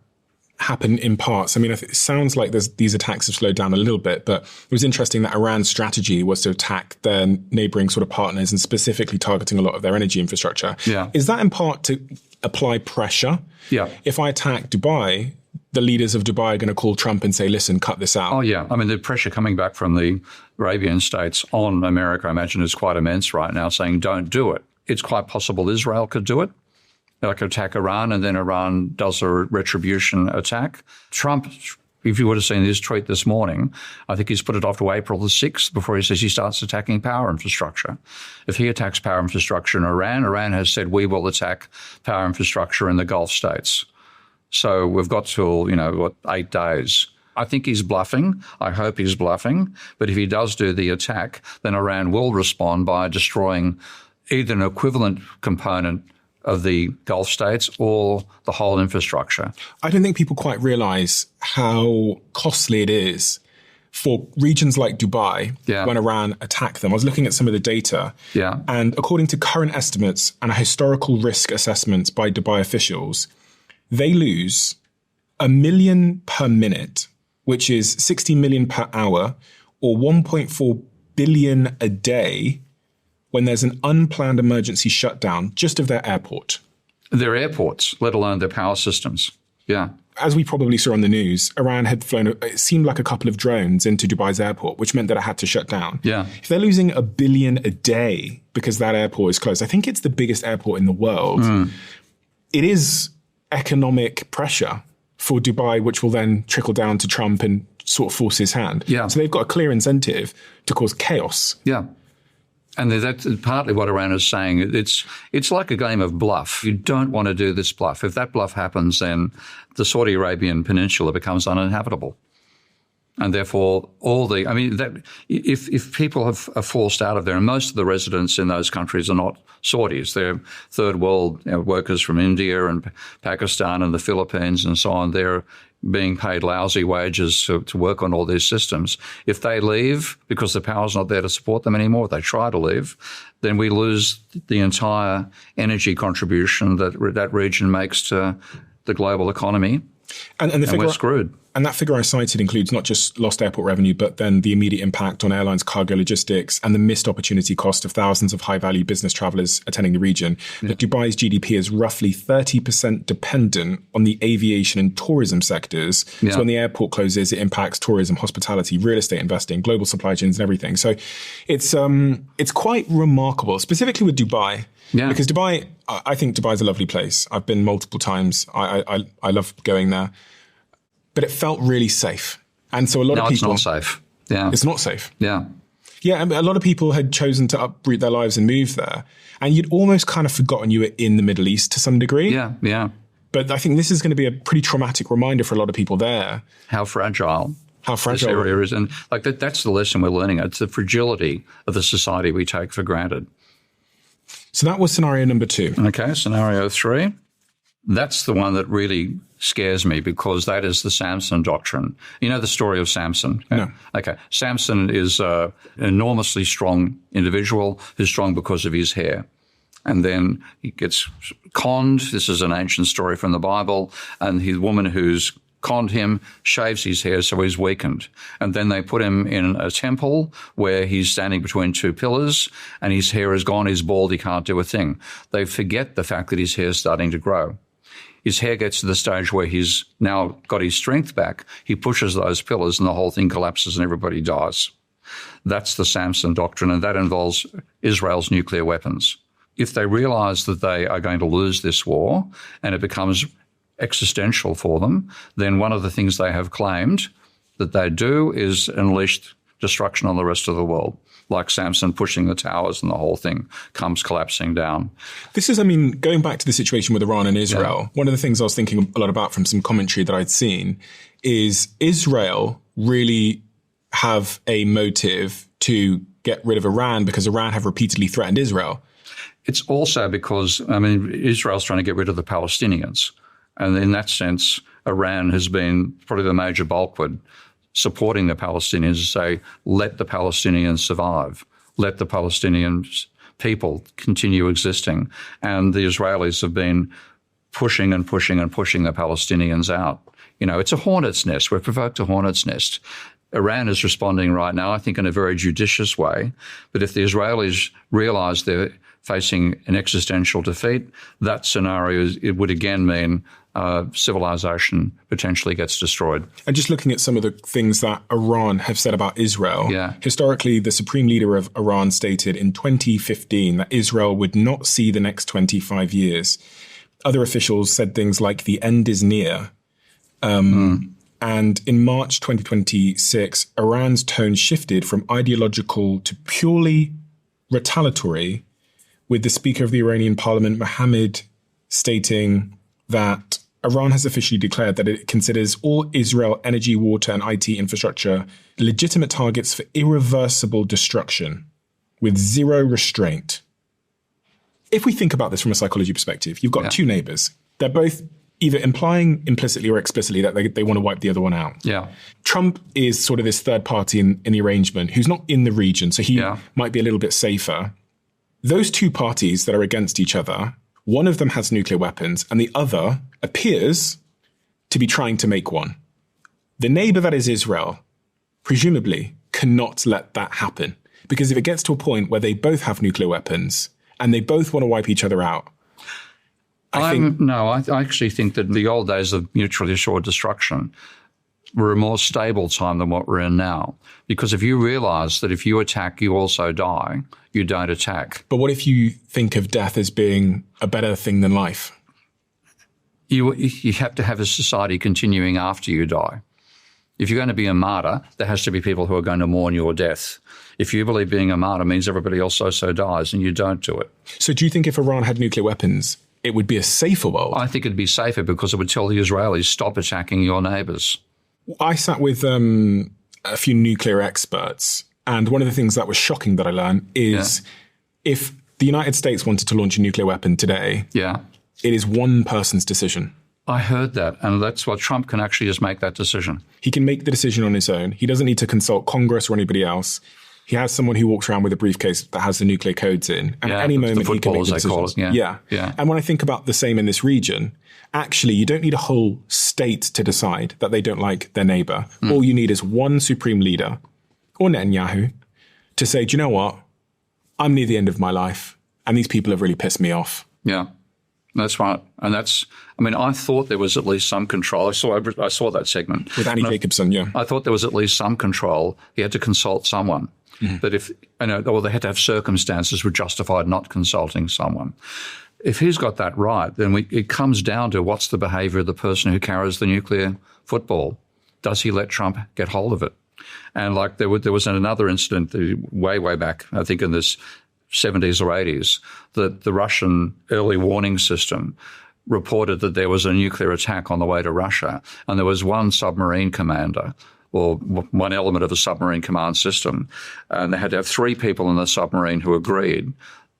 happen in parts. I mean, it sounds like these attacks have slowed down a little bit, but it was interesting that Iran's strategy was to attack their neighboring sort of partners and specifically targeting a lot of their energy infrastructure. Yeah. Is that in part to apply pressure? Yeah. If I attack Dubai, the leaders of Dubai are going to call Trump and say, listen, cut this out. Oh, yeah. I mean, the pressure coming back from the Arabian states on America, I imagine, is quite immense right now, saying don't do it. It's quite possible Israel could do it, like attack Iran, and then Iran does a retribution attack. Trump, if you would have seen his tweet this morning, I think he's put it off to April the 6th before he says he starts attacking power infrastructure. If he attacks power infrastructure in Iran, Iran has said we will attack power infrastructure in the Gulf states. So we've got till, 8 days. I think he's bluffing. I hope he's bluffing. But if he does do the attack, then Iran will respond by destroying either an equivalent component of the Gulf states or the whole infrastructure. I don't think people quite realize how costly it is for regions like Dubai when Iran attack them. I was looking at some of the data. Yeah. And according to current estimates and a historical risk assessment by Dubai officials, they lose $1 million per minute, which is 60 million per hour, or 1.4 billion a day when there's an unplanned emergency shutdown just of their airport. Their airports, let alone their power systems. Yeah. As we probably saw on the news, Iran had flown, it seemed like a couple of drones into Dubai's airport, which meant that it had to shut down. Yeah. If they're losing $1 billion a day because that airport is closed, I think it's the biggest airport in the world. It is economic pressure for Dubai, which will then trickle down to Trump and sort of force his hand. Yeah. So they've got a clear incentive to cause chaos. Yeah. And that's partly what Iran is saying. It's like a game of bluff. You don't want to do this bluff. If that bluff happens, then the Saudi Arabian Peninsula becomes uninhabitable. And therefore, if people are forced out of there, and most of the residents in those countries are not Saudis, they're third world workers from India and Pakistan and the Philippines and so on. They're being paid lousy wages to work on all these systems. If they leave because the power's not there to support them anymore, if they try to leave, then we lose the entire energy contribution that region makes to the global economy, and we're screwed. And that figure I cited includes not just lost airport revenue, but then the immediate impact on airlines, cargo logistics, and the missed opportunity cost of thousands of high-value business travelers attending the region. Yeah. That Dubai's GDP is roughly 30% dependent on the aviation and tourism sectors. Yeah. So when the airport closes, it impacts tourism, hospitality, real estate investing, global supply chains, and everything. So it's quite remarkable, specifically with Dubai. Yeah. Because Dubai, I think Dubai is a lovely place. I've been multiple times. I love going there. But it felt really safe. And so a lot of people... No, it's not safe. Yeah. It's not safe. Yeah. Yeah, a lot of people had chosen to uproot their lives and move there. And you'd almost kind of forgotten you were in the Middle East to some degree. Yeah, yeah. But I think this is going to be a pretty traumatic reminder for a lot of people there. How fragile this area is. And that's the lesson we're learning. It's the fragility of the society we take for granted. So that was scenario number 2. Okay, scenario 3. That's the one that really scares me because that is the Samson doctrine. You know the story of Samson? No. Okay. Samson is an enormously strong individual who's strong because of his hair. And then he gets conned. This is an ancient story from the Bible. And the woman who's conned him shaves his hair so he's weakened. And then they put him in a temple where he's standing between 2 pillars and his hair is gone. He's bald. He can't do a thing. They forget the fact that his hair is starting to grow. His hair gets to the stage where he's now got his strength back. He pushes those pillars and the whole thing collapses and everybody dies. That's the Samson doctrine, and that involves Israel's nuclear weapons. If they realize that they are going to lose this war and it becomes existential for them, then one of the things they have claimed that they do is unleash destruction on the rest of the world, like Samson pushing the towers and the whole thing comes collapsing down. This is, going back to the situation with Iran and Israel, one of the things I was thinking a lot about from some commentary that I'd seen is Israel really have a motive to get rid of Iran because Iran have repeatedly threatened Israel. It's also because, Israel's trying to get rid of the Palestinians. And in that sense, Iran has been probably the major bulkhead supporting the Palestinians to say, let the Palestinians survive, let the Palestinian people continue existing. And the Israelis have been pushing and pushing and pushing the Palestinians out. It's a hornet's nest. We've provoked a hornet's nest. Iran is responding right now, I think, in a very judicious way. But if the Israelis realize they're facing an existential defeat. That scenario, it would again mean civilization potentially gets destroyed. And just looking at some of the things that Iran have said about Israel, Yeah. historically, the supreme leader of Iran stated in 2015 that Israel would not see the next 25 years. Other officials said things like the end is near. And in March 2026, Iran's tone shifted from ideological to purely retaliatory, with the Speaker of the Iranian Parliament, Mohammed, stating that Iran has officially declared that it considers all Israel energy, water, and IT infrastructure legitimate targets for irreversible destruction with zero restraint. If we think about this from a psychology perspective, you've got two neighbors. They're both either implying implicitly or explicitly that they want to wipe the other one out. Yeah. Trump is sort of this third party in the arrangement who's not in the region, so he might be a little bit safer. Those two parties that are against each other, one of them has nuclear weapons and the other appears to be trying to make one. The neighbor that is Israel, presumably, cannot let that happen. Because if it gets to a point where they both have nuclear weapons and they both want to wipe each other out, I actually think that the old days of mutually assured destruction were a more stable time than what we're in now. Because if you realise that if you attack, you also die, you don't attack. But what if you think of death as being a better thing than life? You have to have a society continuing after you die. If you're going to be a martyr, there has to be people who are going to mourn your death. If you believe being a martyr means everybody else also dies and you don't do it. So do you think if Iran had nuclear weapons, it would be a safer world? I think it'd be safer because it would tell the Israelis, stop attacking your neighbours. I sat with a few nuclear experts, and one of the things that was shocking that I learned is if the United States wanted to launch a nuclear weapon today, it is one person's decision. I heard that, and that's what Trump can actually just make that decision. He can make the decision on his own. He doesn't need to consult Congress or anybody else. He has someone who walks around with a briefcase that has the nuclear codes in. And at any moment, he can make the decisions. Yeah. And when I think about the same in this region, actually, you don't need a whole state to decide that they don't like their neighbor. All you need is one supreme leader, or Netanyahu, to say, do you know what? I'm near the end of my life, and these people have really pissed me off. Yeah, that's right. And I thought there was at least some control. I saw that segment. With Annie Jacobson, I thought there was at least some control. He had to consult someone. But they had to have circumstances which justified not consulting someone. If he's got that right, then it comes down to what's the behaviour of the person who carries the nuclear football. Does he let Trump get hold of it? And like there was another incident way back, I think in this 70s or 80s, that the Russian early warning system reported that there was a nuclear attack on the way to Russia, and there was one submarine commander or one element of a submarine command system, and they had to have 3 people in the submarine who agreed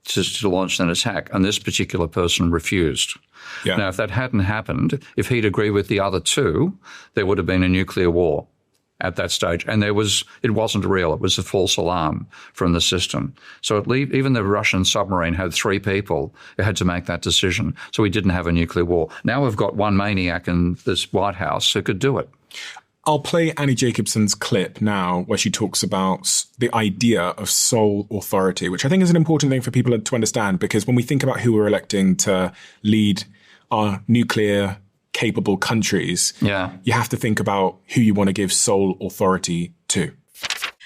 to launch an attack, and this particular person refused. Now, if that hadn't happened, if he'd agreed with the other 2, there would have been a nuclear war at that stage. And it wasn't real. It was a false alarm from the system. So even the Russian submarine had 3 people who had to make that decision. So we didn't have a nuclear war. Now we've got one maniac in this White House who could do it. I'll play Annie Jacobson's clip now where she talks about the idea of sole authority, which I think is an important thing for people to understand, because when we think about who we're electing to lead our nuclear capable countries, you have to think about who you want to give sole authority to.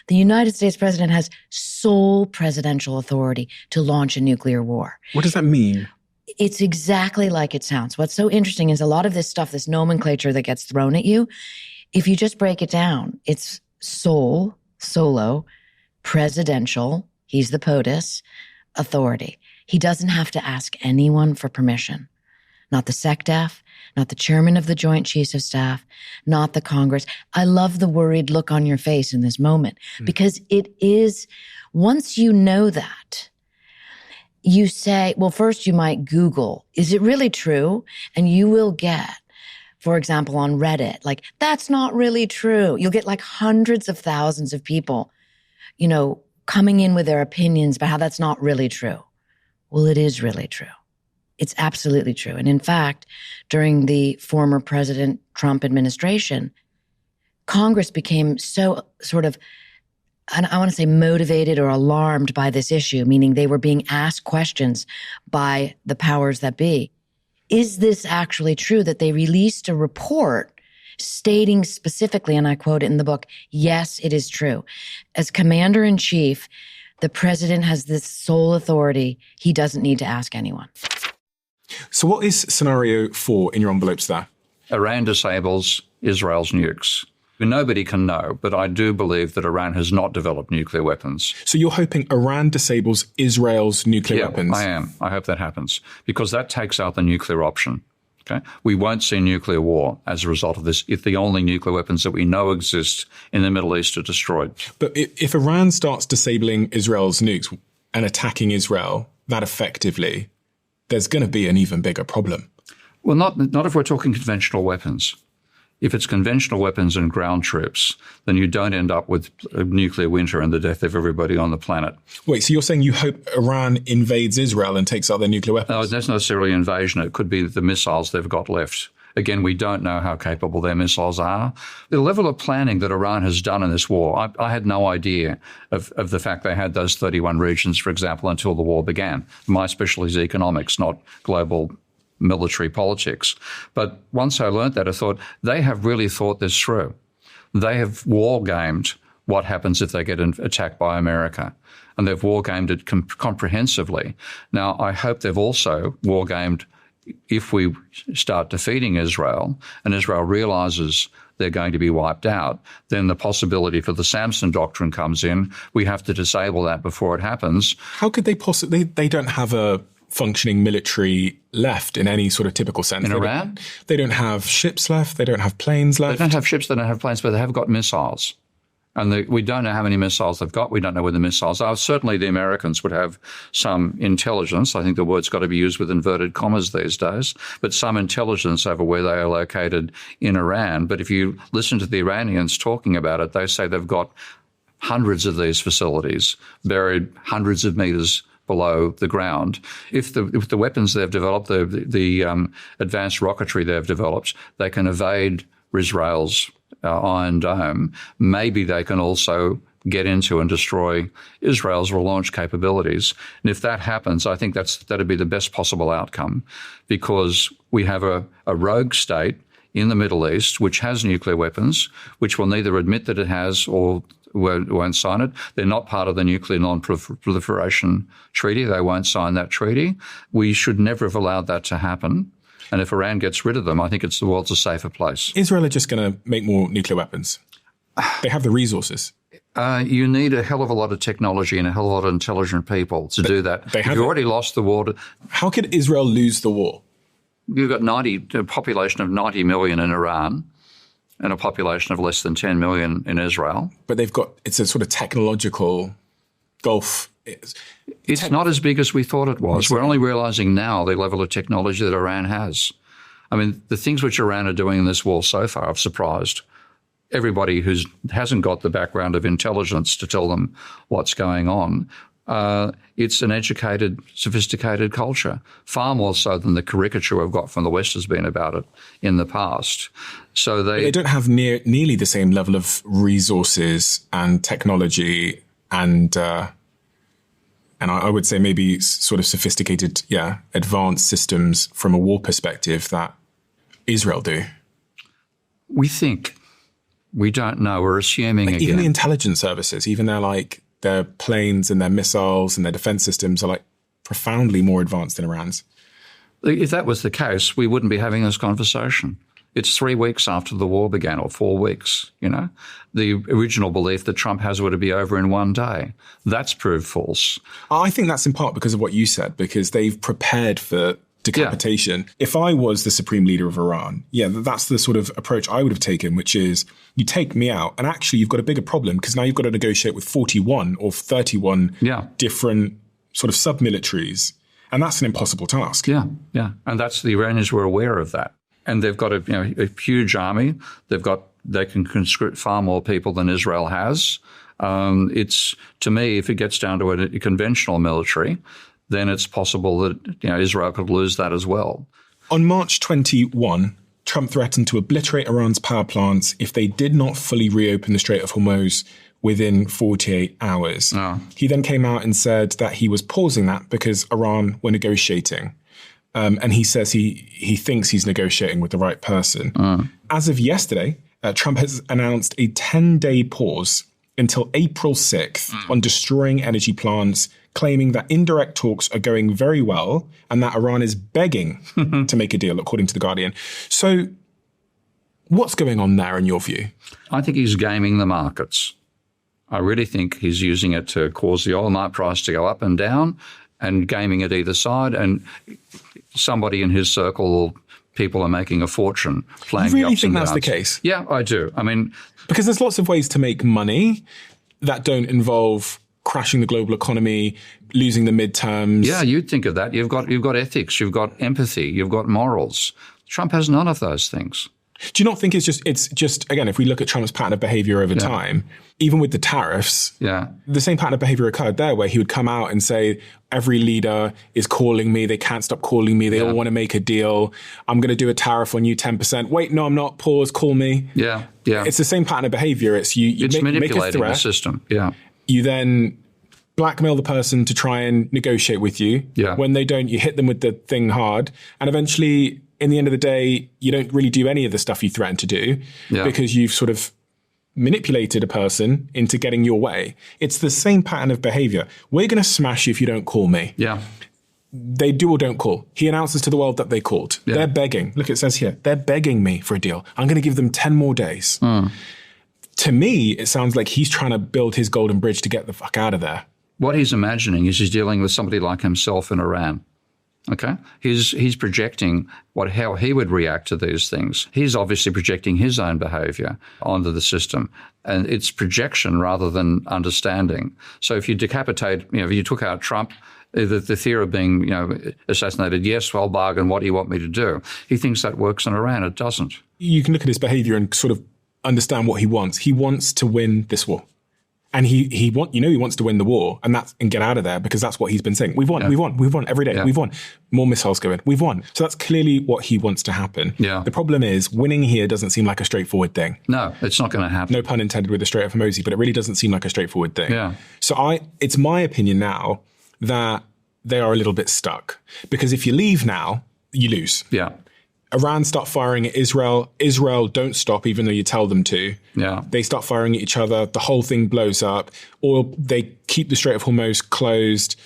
The United States president has sole presidential authority to launch a nuclear war. What does that mean? It's exactly like it sounds. What's so interesting is a lot of this stuff, this nomenclature that gets thrown at you, if you just break it down, it's sole, solo, presidential, he's the POTUS, authority. He doesn't have to ask anyone for permission. Not the SecDef, not the chairman of the Joint Chiefs of Staff, not the Congress. I love the worried look on your face in this moment because it is, once you know that, you say, well, first you might Google, is it really true? And you will get, for example, on Reddit, like, that's not really true. You'll get like hundreds of thousands of people, coming in with their opinions about how that's not really true. Well, it is really true. It's absolutely true. And in fact, during the former President Trump administration, Congress became so sort of and I want to say motivated or alarmed by this issue, meaning they were being asked questions by the powers that be. Is this actually true that they released a report stating specifically, and I quote it in the book, yes, it is true. As commander-in-chief, the president has this sole authority. He doesn't need to ask anyone. So what is scenario 4 in your envelopes there? Iran disables Israel's nukes. Nobody can know, but I do believe that Iran has not developed nuclear weapons. So you're hoping Iran disables Israel's nuclear weapons? I am. I hope that happens because that takes out the nuclear option. Okay? We won't see nuclear war as a result of this if the only nuclear weapons that we know exist in the Middle East are destroyed. But if Iran starts disabling Israel's nukes and attacking Israel that effectively, there's going to be an even bigger problem. Well, not if we're talking conventional weapons. If it's conventional weapons and ground troops, then you don't end up with a nuclear winter and the death of everybody on the planet. Wait, so you're saying you hope Iran invades Israel and takes out their nuclear weapons? No, it's not necessarily invasion. It could be the missiles they've got left. Again, we don't know how capable their missiles are. The level of planning that Iran has done in this war, I had no idea of the fact they had those 31 regions, for example, until the war began. My specialty is economics, not global military politics. But once I learned that, I thought, they have really thought this through. They have war-gamed what happens if they get attacked by America. And they've war-gamed it comprehensively. Now, I hope they've also war-gamed if we start defeating Israel and Israel realizes they're going to be wiped out, then the possibility for the Samson Doctrine comes in. We have to disable that before it happens. How could they possibly... They don't have a functioning military left in any sort of typical sense. In Iran? They don't have ships left. They don't have planes left. They don't have ships. They don't have planes, but they have got missiles. And we don't know how many missiles they've got. We don't know where the missiles are. Certainly the Americans would have some intelligence. I think the word's got to be used with inverted commas these days, but some intelligence over where they are located in Iran. But if you listen to the Iranians talking about it, they say they've got hundreds of these facilities buried hundreds of meters below the ground. If the weapons they've developed, the advanced rocketry they've developed, they can evade Israel's Iron Dome. Maybe they can also get into and destroy Israel's launch capabilities. And if that happens, I think that'd be the best possible outcome, because we have a rogue state in the Middle East which has nuclear weapons, which will neither admit that it has or won't sign it. They're not part of the Nuclear Non-Proliferation Treaty. They won't sign that treaty. We should never have allowed that to happen. And if Iran gets rid of them, I think the world's a safer place. Israel are just going to make more nuclear weapons. They have the resources. You need a hell of a lot of technology and a hell of a lot of intelligent people to do that. If you've already lost the war. How could Israel lose the war? You've got a population of 90 million in Iran and a population of less than 10 million in Israel. But it's a sort of technological gulf. It's not as big as we thought it was. We're only realizing now the level of technology that Iran has. I mean, the things which Iran are doing in this war so far have surprised everybody who hasn't got the background of intelligence to tell them what's going on. It's an educated, sophisticated culture, far more so than the caricature we've got from the West has been about it in the past. So they don't have nearly the same level of resources and technology and I would say maybe sort of sophisticated, advanced systems from a war perspective that Israel do. We think. We don't know. We're assuming again. Even the intelligence services, even their planes and their missiles and their defense systems are profoundly more advanced than Iran's. If that was the case, we wouldn't be having this conversation. It's 3 weeks after the war began, or 4 weeks, The original belief that Trump has would be over in one day. That's proved false. I think that's in part because of what you said, because they've prepared for decapitation. Yeah. If I was the supreme leader of Iran, that's the sort of approach I would have taken, which is you take me out and actually you've got a bigger problem because now you've got to negotiate with 41 or 31 different sort of sub-militaries. And that's an impossible task. Yeah. And the Iranians were aware of that. And they've got a huge army. They can conscript far more people than Israel has. It's, to me, if it gets down to a conventional military, then it's possible that Israel could lose that as well. On March 21, Trump threatened to obliterate Iran's power plants if they did not fully reopen the Strait of Hormuz within 48 hours. Oh. He then came out and said that he was pausing that because Iran were negotiating. And he says he thinks he's negotiating with the right person. As of yesterday, Trump has announced a 10-day pause until April 6th on destroying energy plants, claiming that indirect talks are going very well and that Iran is begging to make a deal, according to The Guardian. So what's going on there in your view? I think he's gaming the markets. I really think he's using it to cause the oil price to go up and down and gaming it either side. And somebody in his circle, people are making a fortune playing You the really ups think and that's the downs. case? Yeah, I do. I mean, Because there's lots of ways to make money that don't involve crashing the global economy, losing the midterms. yeah, you'd think of that. You've got ethics, you've got empathy, you've got morals. Trump has none of those things. Do you not think it's just again, if we look at Trump's pattern of behavior over time, even with the tariffs, the same pattern of behavior occurred there where he would come out and say, every leader is calling me. They can't stop calling me. They all want to make a deal. I'm going to do a tariff on you 10%. Wait, no, I'm not. Pause. Call me. Yeah. It's the same pattern of behavior. It's It's make a manipulating threat. the system. Yeah. You then blackmail the person to try and negotiate with you. Yeah. When they don't, you hit them with the thing hard. And eventually, in the end of the day, you don't really do any of the stuff you threaten to do because you've sort of manipulated a person into getting your way. It's the same pattern of behavior. We're going to smash you if you don't call me. Yeah. They do or don't call. He announces to the world that they called. Yeah. They're begging. Look, it says here, they're begging me for a deal. I'm going to give them 10 more days. To me, it sounds like he's trying to build his golden bridge to get the fuck out of there. What he's imagining is he's dealing with somebody like himself in Iran. Okay, he's projecting how he would react to these things. He's obviously projecting his own behaviour onto the system, and it's projection rather than understanding. So if you decapitate, if you took out Trump, the theory of being assassinated, yes, well, bargain. What do you want me to do? He thinks that works in Iran. It doesn't. You can look at his behaviour and sort of understand what he wants. He wants to win this war. And he wants to win the war and get out of there because that's what he's been saying. We've won every day. We've won. More missiles go in. We've won. So that's clearly what he wants to happen. Yeah. The problem is winning here doesn't seem like a straightforward thing. No, it's not going to happen. No pun intended with the Strait of Hormuz, but it really doesn't seem like a straightforward thing. Yeah. So it's my opinion now that they are a little bit stuck because if you leave now, you lose. Yeah. Iran start firing at Israel. Israel don't stop even though you tell them to. Yeah. They start firing at each other. The whole thing blows up. Or they keep the Strait of Hormuz closed.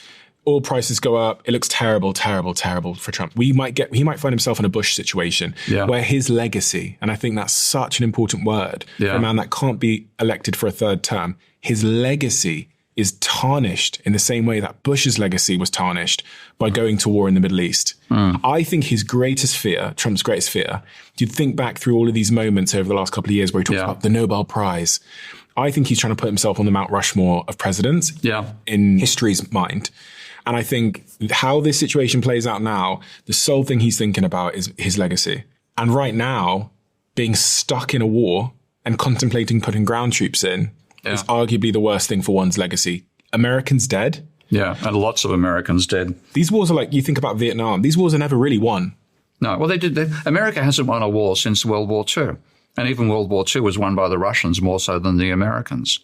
Oil prices go up. It looks terrible, terrible, terrible for Trump. He might find himself in a Bush situation where his legacy, and I think that's such an important word for a man that can't be elected for a third term, his legacy is tarnished in the same way that Bush's legacy was tarnished by going to war in the Middle East. I think his greatest fear, Trump's greatest fear, you'd think back through all of these moments over the last couple of years where he talks about the Nobel Prize. I think he's trying to put himself on the Mount Rushmore of presidents in history's mind. And I think how this situation plays out now, the sole thing he's thinking about is his legacy. And right now, being stuck in a war and contemplating putting ground troops in is arguably the worst thing for one's legacy. Americans dead. Yeah, and lots of Americans dead. These wars are like, you think about Vietnam, these wars are never really won. No, well, America hasn't won a war since World War II. And even World War II was won by the Russians more so than the Americans.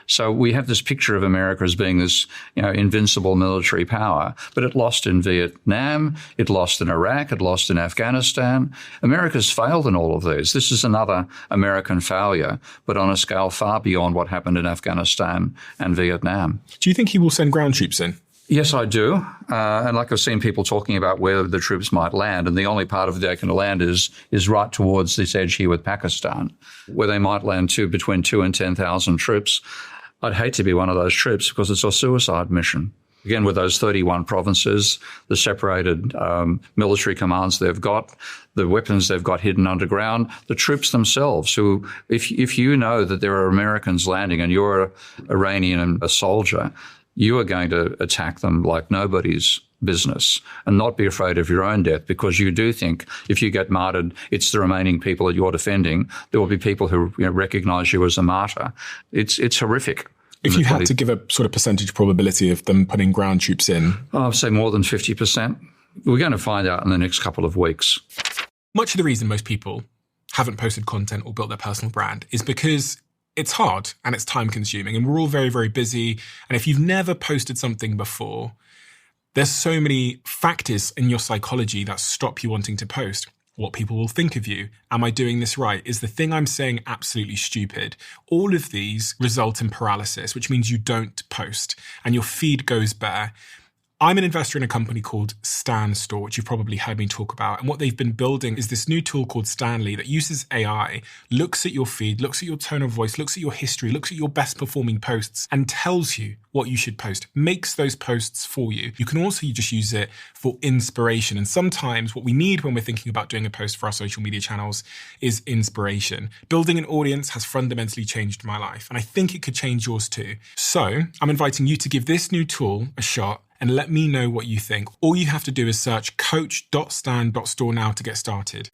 So we have this picture of America as being this, invincible military power, but it lost in Vietnam, it lost in Iraq, it lost in Afghanistan. America's failed in all of these. This is another American failure, but on a scale far beyond what happened in Afghanistan and Vietnam. Do you think he will send ground troops in? Yes, I do. And like I've seen people talking about where the troops might land, and the only part of they can land is right towards this edge here with Pakistan, where they might land between 2,000 and 10,000 troops. I'd hate to be one of those troops because it's a suicide mission. Again, with those 31 provinces, the separated military commands they've got, the weapons they've got hidden underground, the troops themselves who, if you know that there are Americans landing and you're an Iranian and a soldier, you are going to attack them like nobody's business and not be afraid of your own death because you do think if you get martyred, it's the remaining people that you're defending. There will be people who recognize you as a martyr. It's horrific. If you had to give a sort of percentage probability of them putting ground troops in? I'd say more than 50%. We're going to find out in the next couple of weeks. Much of the reason most people haven't posted content or built their personal brand is because it's hard and it's time consuming and we're all very, very busy. And if you've never posted something before, there's so many factors in your psychology that stop you wanting to post. What people will think of you. Am I doing this right? Is the thing I'm saying absolutely stupid? All of these result in paralysis, which means you don't post and your feed goes bare. I'm an investor in a company called Stan Store, which you've probably heard me talk about. And what they've been building is this new tool called Stanley that uses AI, looks at your feed, looks at your tone of voice, looks at your history, looks at your best performing posts and tells you what you should post, makes those posts for you. You can also just use it for inspiration. And sometimes what we need when we're thinking about doing a post for our social media channels is inspiration. Building an audience has fundamentally changed my life, and I think it could change yours too. So I'm inviting you to give this new tool a shot and let me know what you think. All you have to do is search coach.stan.store now to get started.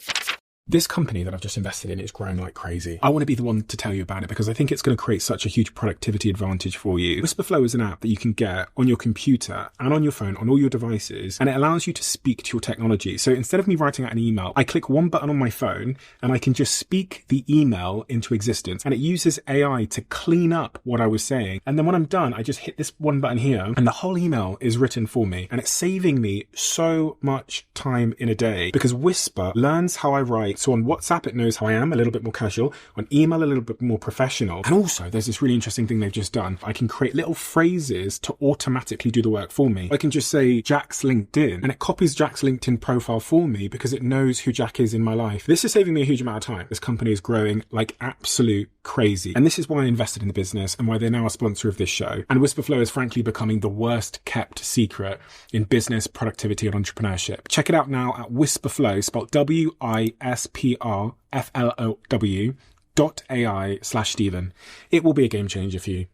This company that I've just invested in is growing like crazy. I want to be the one to tell you about it because I think it's going to create such a huge productivity advantage for you. Whisperflow is an app that you can get on your computer and on your phone, on all your devices, and it allows you to speak to your technology. So instead of me writing out an email, I click one button on my phone and I can just speak the email into existence. And it uses AI to clean up what I was saying. And then when I'm done, I just hit this one button here and the whole email is written for me. And it's saving me so much time in a day because Whisper learns how I write. So on WhatsApp, it knows how I am, a little bit more casual. On email, a little bit more professional. And also, there's this really interesting thing they've just done. I can create little phrases to automatically do the work for me. I can just say Jack's LinkedIn, and it copies Jack's LinkedIn profile for me because it knows who Jack is in my life. This is saving me a huge amount of time. This company is growing like absolute crazy. And this is why I invested in the business and why they're now a sponsor of this show. And Whisperflow is frankly becoming the worst kept secret in business, productivity, and entrepreneurship. Check it out now at Whisperflow, spelled WISPRFLOW.ai/Stephen. It will be a game changer for you.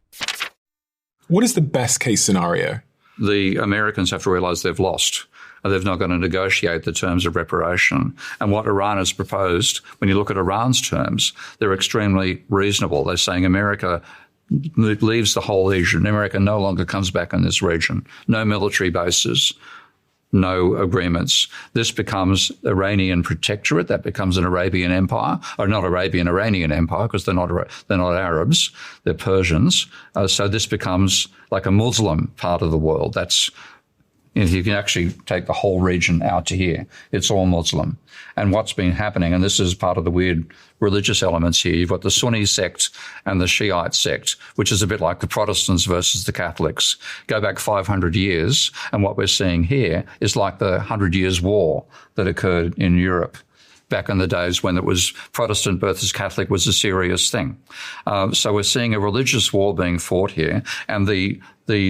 What is the best case scenario? The Americans have to realize they've lost. They've not going to negotiate the terms of reparation. And what Iran has proposed, when you look at Iran's terms, they're extremely reasonable. They're saying America leaves the whole region. America no longer comes back in this region. No military bases. No agreements. This becomes Iranian protectorate. That becomes an Arabian empire, or not Arabian, Iranian empire, because they're not Arabs, they're Persians. So this becomes like a Muslim part of the world. That's, you can actually take the whole region out to here. It's all Muslim. And what's been happening, and this is part of the weird religious elements here, you've got the Sunni sect and the Shiite sect, which is a bit like the Protestants versus the Catholics. Go back 500 years, and what we're seeing here is like the 100 Years' War that occurred in Europe back in the days when it was Protestant versus Catholic was a serious thing. So we're seeing a religious war being fought here, and the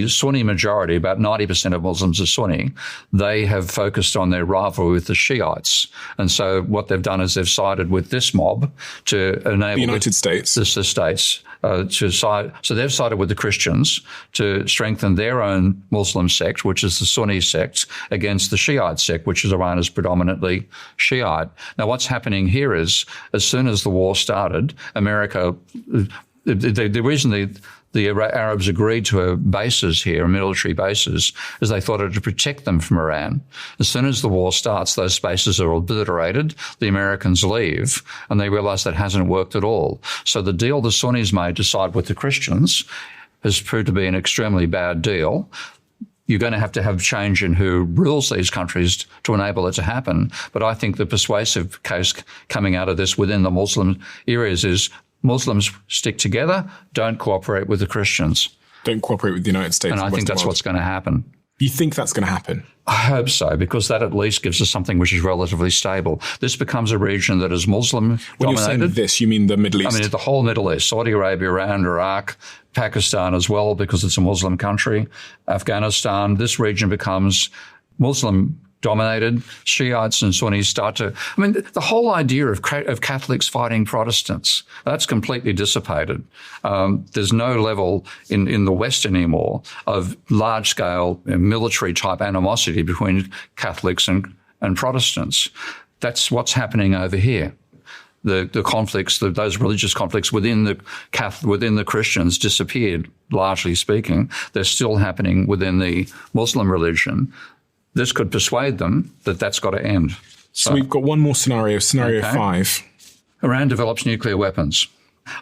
Sunni majority, about 90% of Muslims are Sunni, they have focused on their rivalry with the Shiites. And so what they've done is they've sided with this mob to enable the United States. The states to side. So they've sided with the Christians to strengthen their own Muslim sect, which is the Sunni sect, against the Shiite sect, which is Iran is predominantly Shiite. Now, what's happening here is, as soon as the war started, America, the reason the Arabs agreed to bases here, military bases, is they thought it would protect them from Iran. As soon as the war starts, those bases are obliterated, the Americans leave, and they realize that hasn't worked at all. So the deal the Sunnis made to side with the Christians has proved to be an extremely bad deal. You're going to have change in who rules these countries to enable it to happen. But I think the persuasive case coming out of this within the Muslim areas is Muslims stick together, don't cooperate with the Christians. Don't cooperate with the United States. And I think that's what's going to happen. You think that's going to happen? I hope so, because that at least gives us something which is relatively stable. This becomes a region that is Muslim dominated. When you're saying this, you mean the Middle East? I mean, the whole Middle East, Saudi Arabia, Iran, Iraq, Pakistan as well, because it's a Muslim country, Afghanistan. This region becomes Muslim dominated. Shiites and Sunnis start to, I mean, the whole idea of Catholics fighting Protestants, that's completely dissipated. There's no level in the West anymore of large-scale military type animosity between Catholics and Protestants. That's what's happening over here. The conflicts, those religious conflicts within the Christians disappeared, largely speaking. They're still happening within the Muslim religion. This could persuade them that that's got to end. So we've got one more scenario, scenario 5. Iran develops nuclear weapons.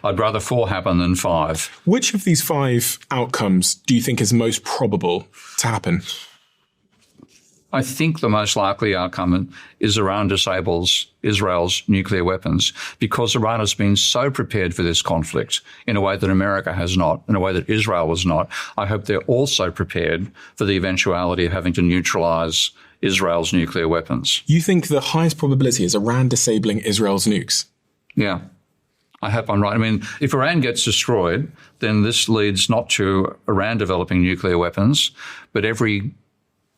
I'd rather 4 happen than 5. Which of these 5 outcomes do you think is most probable to happen? I think the most likely outcome is Iran disables Israel's nuclear weapons, because Iran has been so prepared for this conflict in a way that America has not, in a way that Israel was not. I hope they're also prepared for the eventuality of having to neutralize Israel's nuclear weapons. You think the highest probability is Iran disabling Israel's nukes? Yeah. I hope I'm right. I mean, if Iran gets destroyed, then this leads not to Iran developing nuclear weapons, but every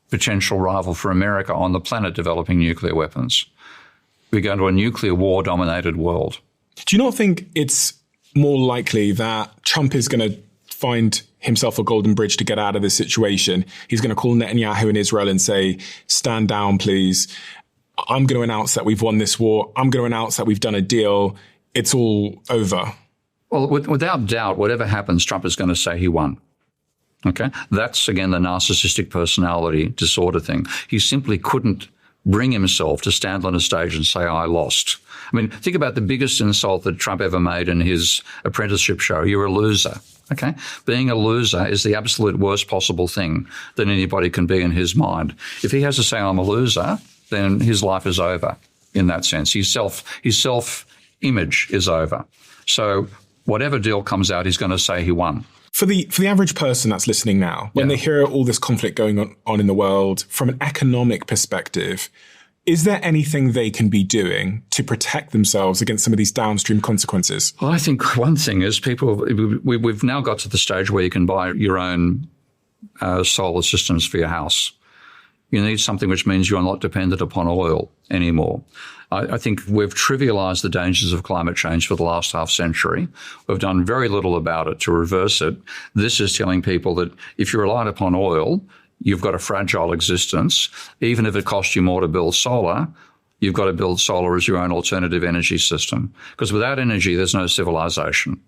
potential rival for America on the planet developing nuclear weapons. We go into a nuclear war-dominated world. Do you not think it's more likely that Trump is going to find himself a golden bridge to get out of this situation? He's going to call Netanyahu in Israel and say, stand down, please. I'm going to announce that we've won this war. I'm going to announce that we've done a deal. It's all over. Well, without doubt, whatever happens, Trump is going to say he won. Okay? That's, again, the narcissistic personality disorder thing. He simply couldn't bring himself to stand on a stage and say, I lost. I mean, think about the biggest insult that Trump ever made in his apprenticeship show. You're a loser. Okay? Being a loser is the absolute worst possible thing that anybody can be in his mind. If he has to say, I'm a loser, then his life is over in that sense. His self-image is over. So whatever deal comes out, he's going to say he won. For the average person that's listening now, when they hear all this conflict going on in the world, from an economic perspective, is there anything they can be doing to protect themselves against some of these downstream consequences? Well, I think one thing is we've now got to the stage where you can buy your own solar systems for your house. You need something which means you're not dependent upon oil anymore. I think we've trivialized the dangers of climate change for the last half century. We've done very little about it to reverse it. This is telling people that if you rely upon oil, you've got a fragile existence. Even if it costs you more to build solar, you've got to build solar as your own alternative energy system. Because without energy, there's no civilization.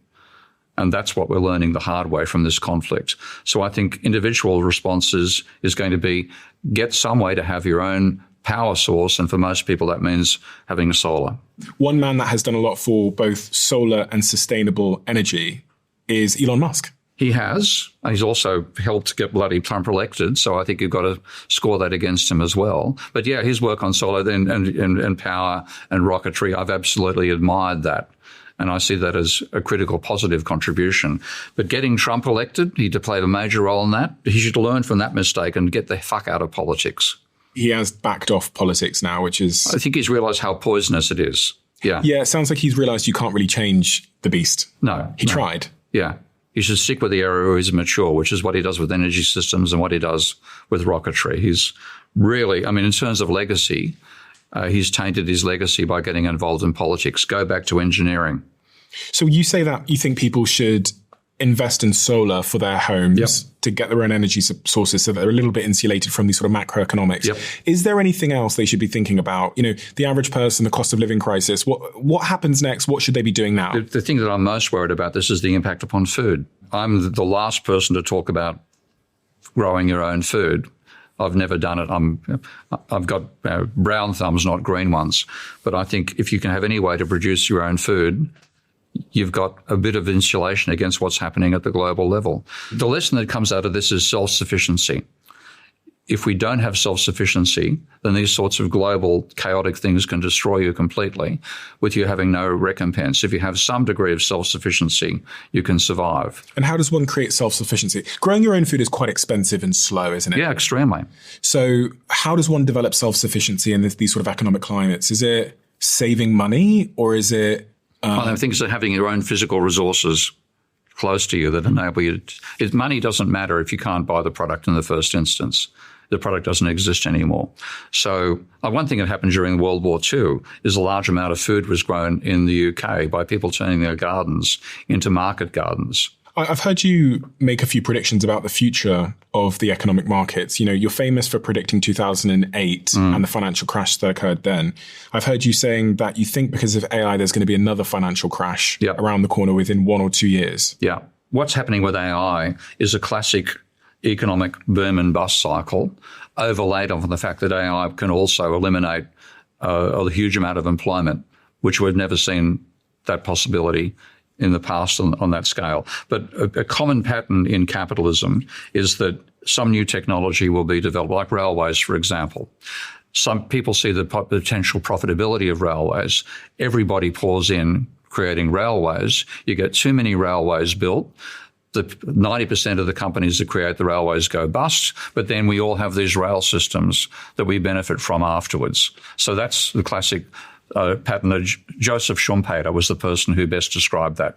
And that's what we're learning the hard way from this conflict. So I think individual responses is going to be get some way to have your own power source. And for most people, that means having solar. One man that has done a lot for both solar and sustainable energy is Elon Musk. He has. He's also helped get bloody Trump elected. So I think you've got to score that against him as well. But yeah, his work on solar and power and rocketry, I've absolutely admired that. And I see that as a critical positive contribution. But getting Trump elected, he played a major role in that. He should learn from that mistake and get the fuck out of politics. He has backed off politics now, which is... I think he's realised how poisonous it is. Yeah. Yeah, it sounds like he's realised you can't really change the beast. No. He tried. Yeah. He should stick with the area where he's mature, which is what he does with energy systems and what he does with rocketry. He's really, I mean, in terms of legacy... he's tainted his legacy by getting involved in politics. Go back to engineering. So you say that you think people should invest in solar for their homes to get their own energy sources so that they're a little bit insulated from these sort of macroeconomics. Yep. Is there anything else they should be thinking about? You know, the average person, the cost of living crisis, what happens next? What should they be doing now? The thing that I'm most worried about this is the impact upon food. I'm the last person to talk about growing your own food. I've never done it. I've got brown thumbs, not green ones. But I think if you can have any way to produce your own food, you've got a bit of insulation against what's happening at the global level. The lesson that comes out of this is self-sufficiency. If we don't have self-sufficiency, then these sorts of global chaotic things can destroy you completely with you having no recompense. If you have some degree of self-sufficiency, you can survive. And how does one create self-sufficiency? Growing your own food is quite expensive and slow, isn't it? Yeah, extremely. So how does one develop self-sufficiency in these sort of economic climates? Is it saving money or is it... I think it's having your own physical resources close to you that enable you to... Money doesn't matter if you can't buy the product in the first instance. The product doesn't exist anymore. So one thing that happened during World War II is a large amount of food was grown in the UK by people turning their gardens into market gardens. I've heard you make a few predictions about the future of the economic markets. You know, you're famous for predicting 2008 and the financial crash that occurred then. I've heard you saying that you think because of AI, there's going to be another financial crash around the corner within 1 or 2 years. Yeah. What's happening with AI is a classic economic boom and bust cycle overlaid on the fact that AI can also eliminate a huge amount of employment, which we've never seen that possibility in the past on that scale. But a common pattern in capitalism is that some new technology will be developed, like railways, for example. Some people see the potential profitability of railways. Everybody pours in creating railways. You get too many railways built. 90% of the companies that create the railways go bust, but then we all have these rail systems that we benefit from afterwards. So that's the classic pattern. Joseph Schumpeter was the person who best described that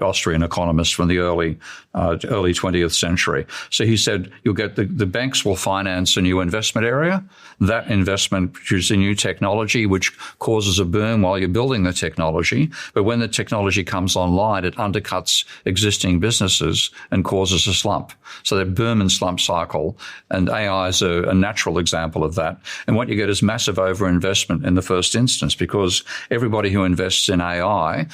Austrian economist from the early 20th century. So he said, you'll get the banks will finance a new investment area. That investment produces a new technology, which causes a boom while you're building the technology. But when the technology comes online, it undercuts existing businesses and causes a slump. So that boom and slump cycle, and AI is a natural example of that. And what you get is massive overinvestment in the first instance, because everybody who invests in AI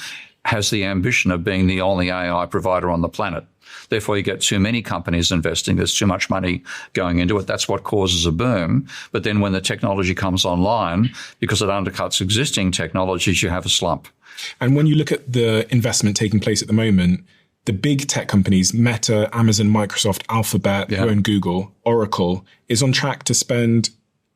has the ambition of being the only AI provider on the planet. Therefore, you get too many companies investing. There's too much money going into it. That's what causes a boom. But then when the technology comes online, because it undercuts existing technologies, you have a slump. And when you look at the investment taking place at the moment, the big tech companies, Meta, Amazon, Microsoft, Alphabet, who own Google, Oracle, is on track to spend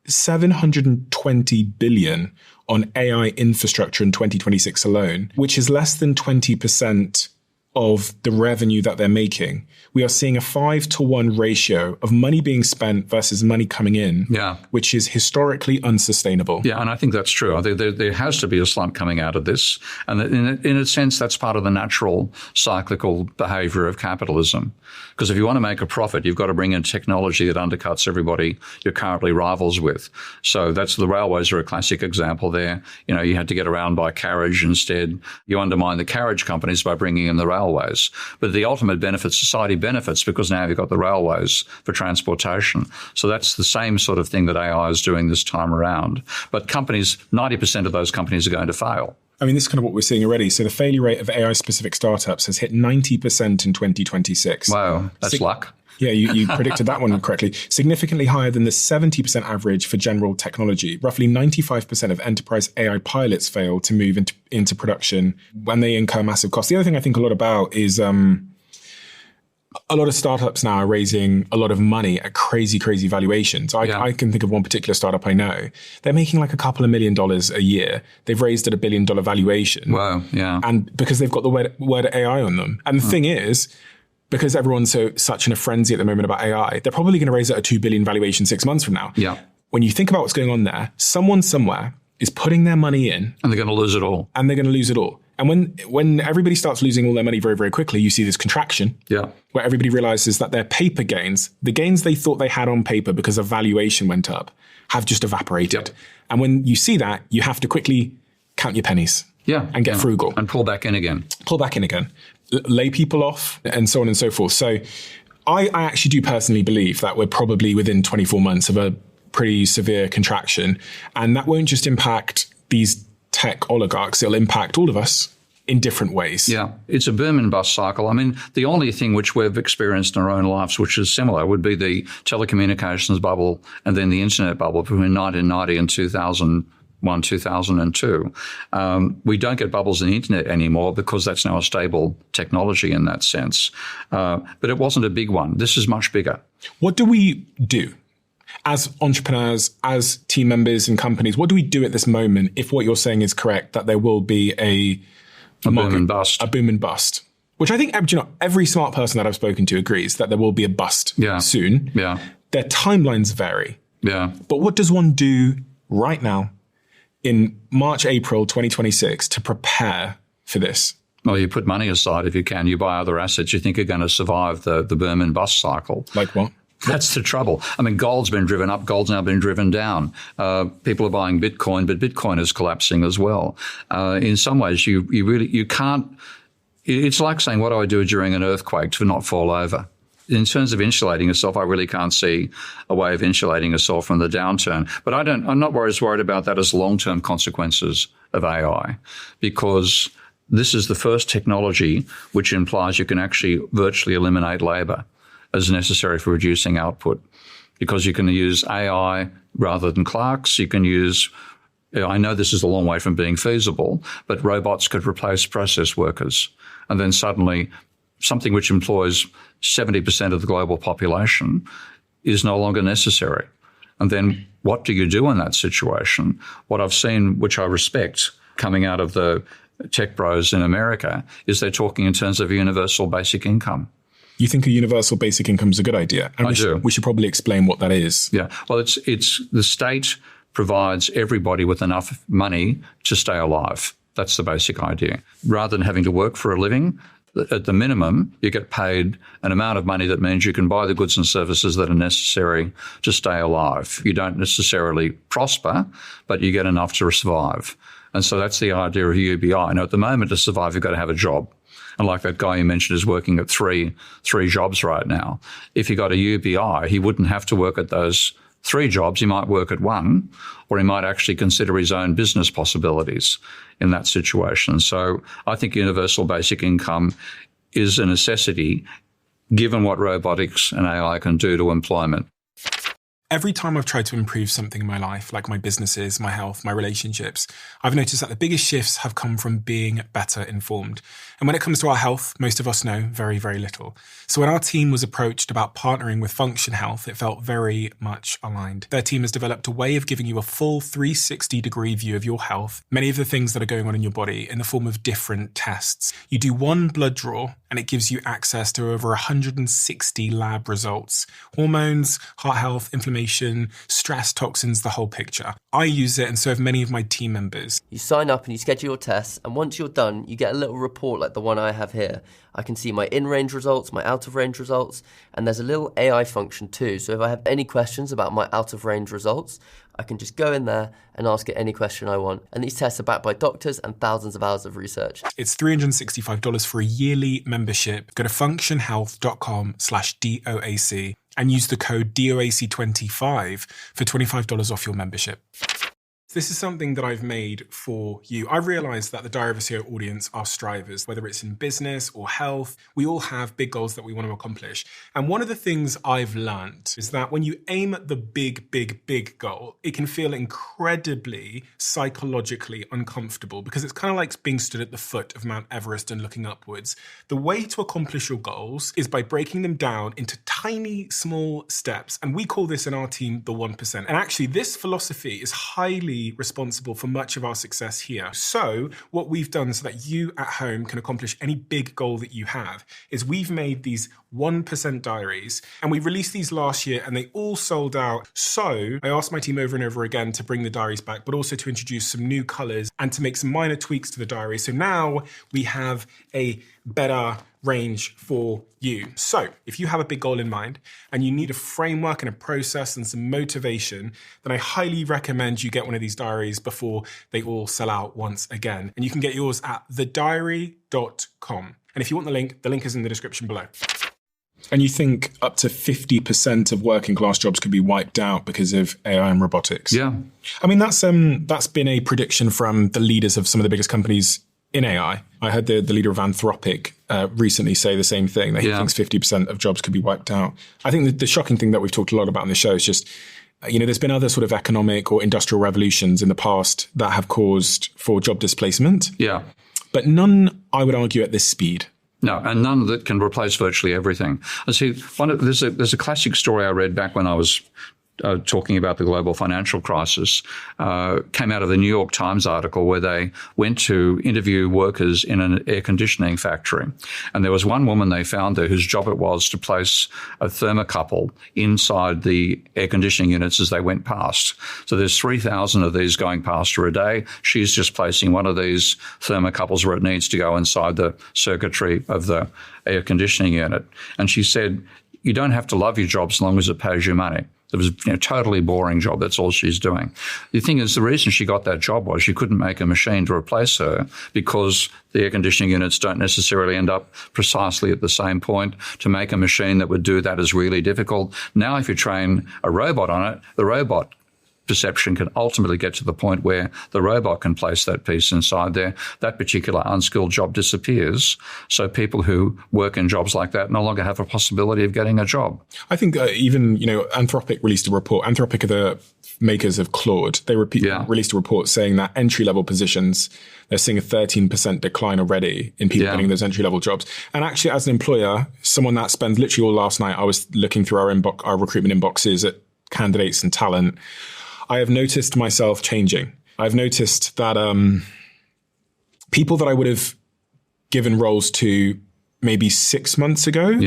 $720 billion on AI infrastructure in 2026 alone, which is less than 20% of the revenue that they're making. We are seeing a 5-to-1 ratio of money being spent versus money coming in, which is historically unsustainable. Yeah, and I think that's true. I think there has to be a slump coming out of this. And in a sense, that's part of the natural cyclical behavior of capitalism. Because if you want to make a profit, you've got to bring in technology that undercuts everybody you're currently rivals with. So the railways are a classic example there. You know, you had to get around by carriage instead. You undermine the carriage companies by bringing in the railways. But the ultimate benefit, society benefits, because now you've got the railways for transportation. So that's the same sort of thing that AI is doing this time around. But companies, 90% of those companies are going to fail. I mean, this is kind of what we're seeing already. So the failure rate of AI-specific startups has hit 90% in 2026. Wow, that's luck. Yeah, you predicted that one correctly. Significantly higher than the 70% average for general technology. Roughly 95% of enterprise AI pilots fail to move into production when they incur massive costs. The other thing I think a lot about is a lot of startups now are raising a lot of money at crazy, crazy valuations. I can think of one particular startup I know. They're making like a couple of $1 million a year. They've raised at $1 billion valuation. Wow, yeah. And because they've got the word AI on them. And the thing is, because everyone's such in a frenzy at the moment about AI, they're probably going to raise it at a $2 billion valuation 6 months from now. Yeah. When you think about what's going on there, someone somewhere is putting their money in. And they're going to lose it all. And when everybody starts losing all their money very, very quickly, you see this contraction where everybody realizes that their paper gains, the gains they thought they had on paper because of valuation went up, have just evaporated. Yep. And when you see that, you have to quickly count your pennies and get frugal. And pull back in again. Lay people off and so on and so forth. So I actually do personally believe that we're probably within 24 months of a pretty severe contraction. And that won't just impact these tech oligarchs, it'll impact all of us in different ways. Yeah, it's a boom and bust cycle. I mean, the only thing which we've experienced in our own lives, which is similar, would be the telecommunications bubble and then the internet bubble between 1990 and 2001, 2002. We don't get bubbles in the internet anymore because that's now a stable technology in that sense. But it wasn't a big one. This is much bigger. What do we do? As entrepreneurs, as team members in companies, what do we do at this moment if what you're saying is correct, that there will be a boom and bust? A boom and bust. Which I think every smart person that I've spoken to agrees that there will be a bust soon. Yeah. Their timelines vary. Yeah. But what does one do right now in March, April 2026 to prepare for this? Well, you put money aside if you can. You buy other assets you think are going to survive the boom and bust cycle. Like what? That's the trouble. I mean, gold's been driven up. Gold's now been driven down. People are buying Bitcoin, but Bitcoin is collapsing as well. In some ways, you can't. It's like saying, what do I do during an earthquake to not fall over? In terms of insulating yourself, I really can't see a way of insulating yourself from the downturn. But I'm not as worried about that as long-term consequences of AI, because this is the first technology which implies you can actually virtually eliminate labor as necessary for reducing output, because you can use AI rather than clerks. You can use I know this is a long way from being feasible, but robots could replace process workers. And then suddenly something which employs 70% of the global population is no longer necessary. And then what do you do in that situation? What I've seen, which I respect, coming out of the tech bros in America, is they're talking in terms of universal basic income. You think a universal basic income is a good idea? And we should probably explain what that is. Yeah. Well, it's the state provides everybody with enough money to stay alive. That's the basic idea. Rather than having to work for a living, at the minimum, you get paid an amount of money that means you can buy the goods and services that are necessary to stay alive. You don't necessarily prosper, but you get enough to survive. And so that's the idea of UBI. Now, at the moment, to survive, you've got to have a job. And like that guy you mentioned is working at three jobs right now. If he got a UBI, he wouldn't have to work at those 3 jobs. He might work at 1, or he might actually consider his own business possibilities in that situation. So I think universal basic income is a necessity given what robotics and AI can do to employment. Every time I've tried to improve something in my life, like my businesses, my health, my relationships, I've noticed that the biggest shifts have come from being better informed. And when it comes to our health, most of us know very, very little. So when our team was approached about partnering with Function Health, it felt very much aligned. Their team has developed a way of giving you a full 360-degree view of your health, many of the things that are going on in your body in the form of different tests. You do one blood draw, and it gives you access to over 160 lab results. Hormones, heart health, inflammation, stress, toxins, the whole picture. I use it and so have many of my team members. You sign up and you schedule your tests, and once you're done, you get a little report like the one I have here. I can see my in-range results, my out-of-range results, and there's a little AI function too. So if I have any questions about my out-of-range results, I can just go in there and ask it any question I want. And these tests are backed by doctors and thousands of hours of research. It's $365 for a yearly membership. Go to functionhealth.com/DOAC and use the code DOAC25 for $25 off your membership. This is something that I've made for you. I realize that the Diary of a CEO audience are strivers, whether it's in business or health. We all have big goals that we want to accomplish. And one of the things I've learned is that when you aim at the big, big, big goal, it can feel incredibly psychologically uncomfortable because it's kind of like being stood at the foot of Mount Everest and looking upwards. The way to accomplish your goals is by breaking them down into tiny, small steps. And we call this in our team the 1%. And actually, this philosophy is highly responsible for much of our success here. So what we've done so that you at home can accomplish any big goal that you have is we've made these 1% diaries, and we released these last year and they all sold out. So I asked my team over and over again to bring the diaries back, but also to introduce some new colors and to make some minor tweaks to the diary. So now we have a better range for you. So if you have a big goal in mind and you need a framework and a process and some motivation, then I highly recommend you get one of these diaries before they all sell out once again. And you can get yours at thediary.com. And if you want the link is in the description below. And you think up to 50% of working class jobs could be wiped out because of AI and robotics? Yeah. I mean, that's been a prediction from the leaders of some of the biggest companies in AI. I heard the leader of Anthropic recently say the same thing, that he thinks 50% of jobs could be wiped out. I think the shocking thing that we've talked a lot about in the show is just, there's been other sort of economic or industrial revolutions in the past that have caused for job displacement. Yeah. But none, I would argue, at this speed. No, and none that can replace virtually everything. I see. There's a classic story I read back when I was talking about the global financial crisis, came out of the New York Times article where they went to interview workers in an air conditioning factory. And there was one woman they found there whose job it was to place a thermocouple inside the air conditioning units as they went past. So there's 3,000 of these going past her a day. She's just placing one of these thermocouples where it needs to go inside the circuitry of the air conditioning unit. And she said, you don't have to love your job as long as it pays you money. It was a totally boring job. That's all she's doing. The thing is, the reason she got that job was she couldn't make a machine to replace her because the air conditioning units don't necessarily end up precisely at the same point. To make a machine that would do that is really difficult. Now, if you train a robot on it, the robot perception can ultimately get to the point where the robot can place that piece inside there, that particular unskilled job disappears. So people who work in jobs like that no longer have a possibility of getting a job. I think even, Anthropic released a report. Anthropic are the makers of Claude. They released a report saying that entry-level positions, they're seeing a 13% decline already in people getting those entry-level jobs. And actually, as an employer, someone that spends literally all last night, I was looking through our recruitment inboxes at candidates and talent. I have noticed myself changing. I've noticed that people that I would have given roles to maybe 6 months ago,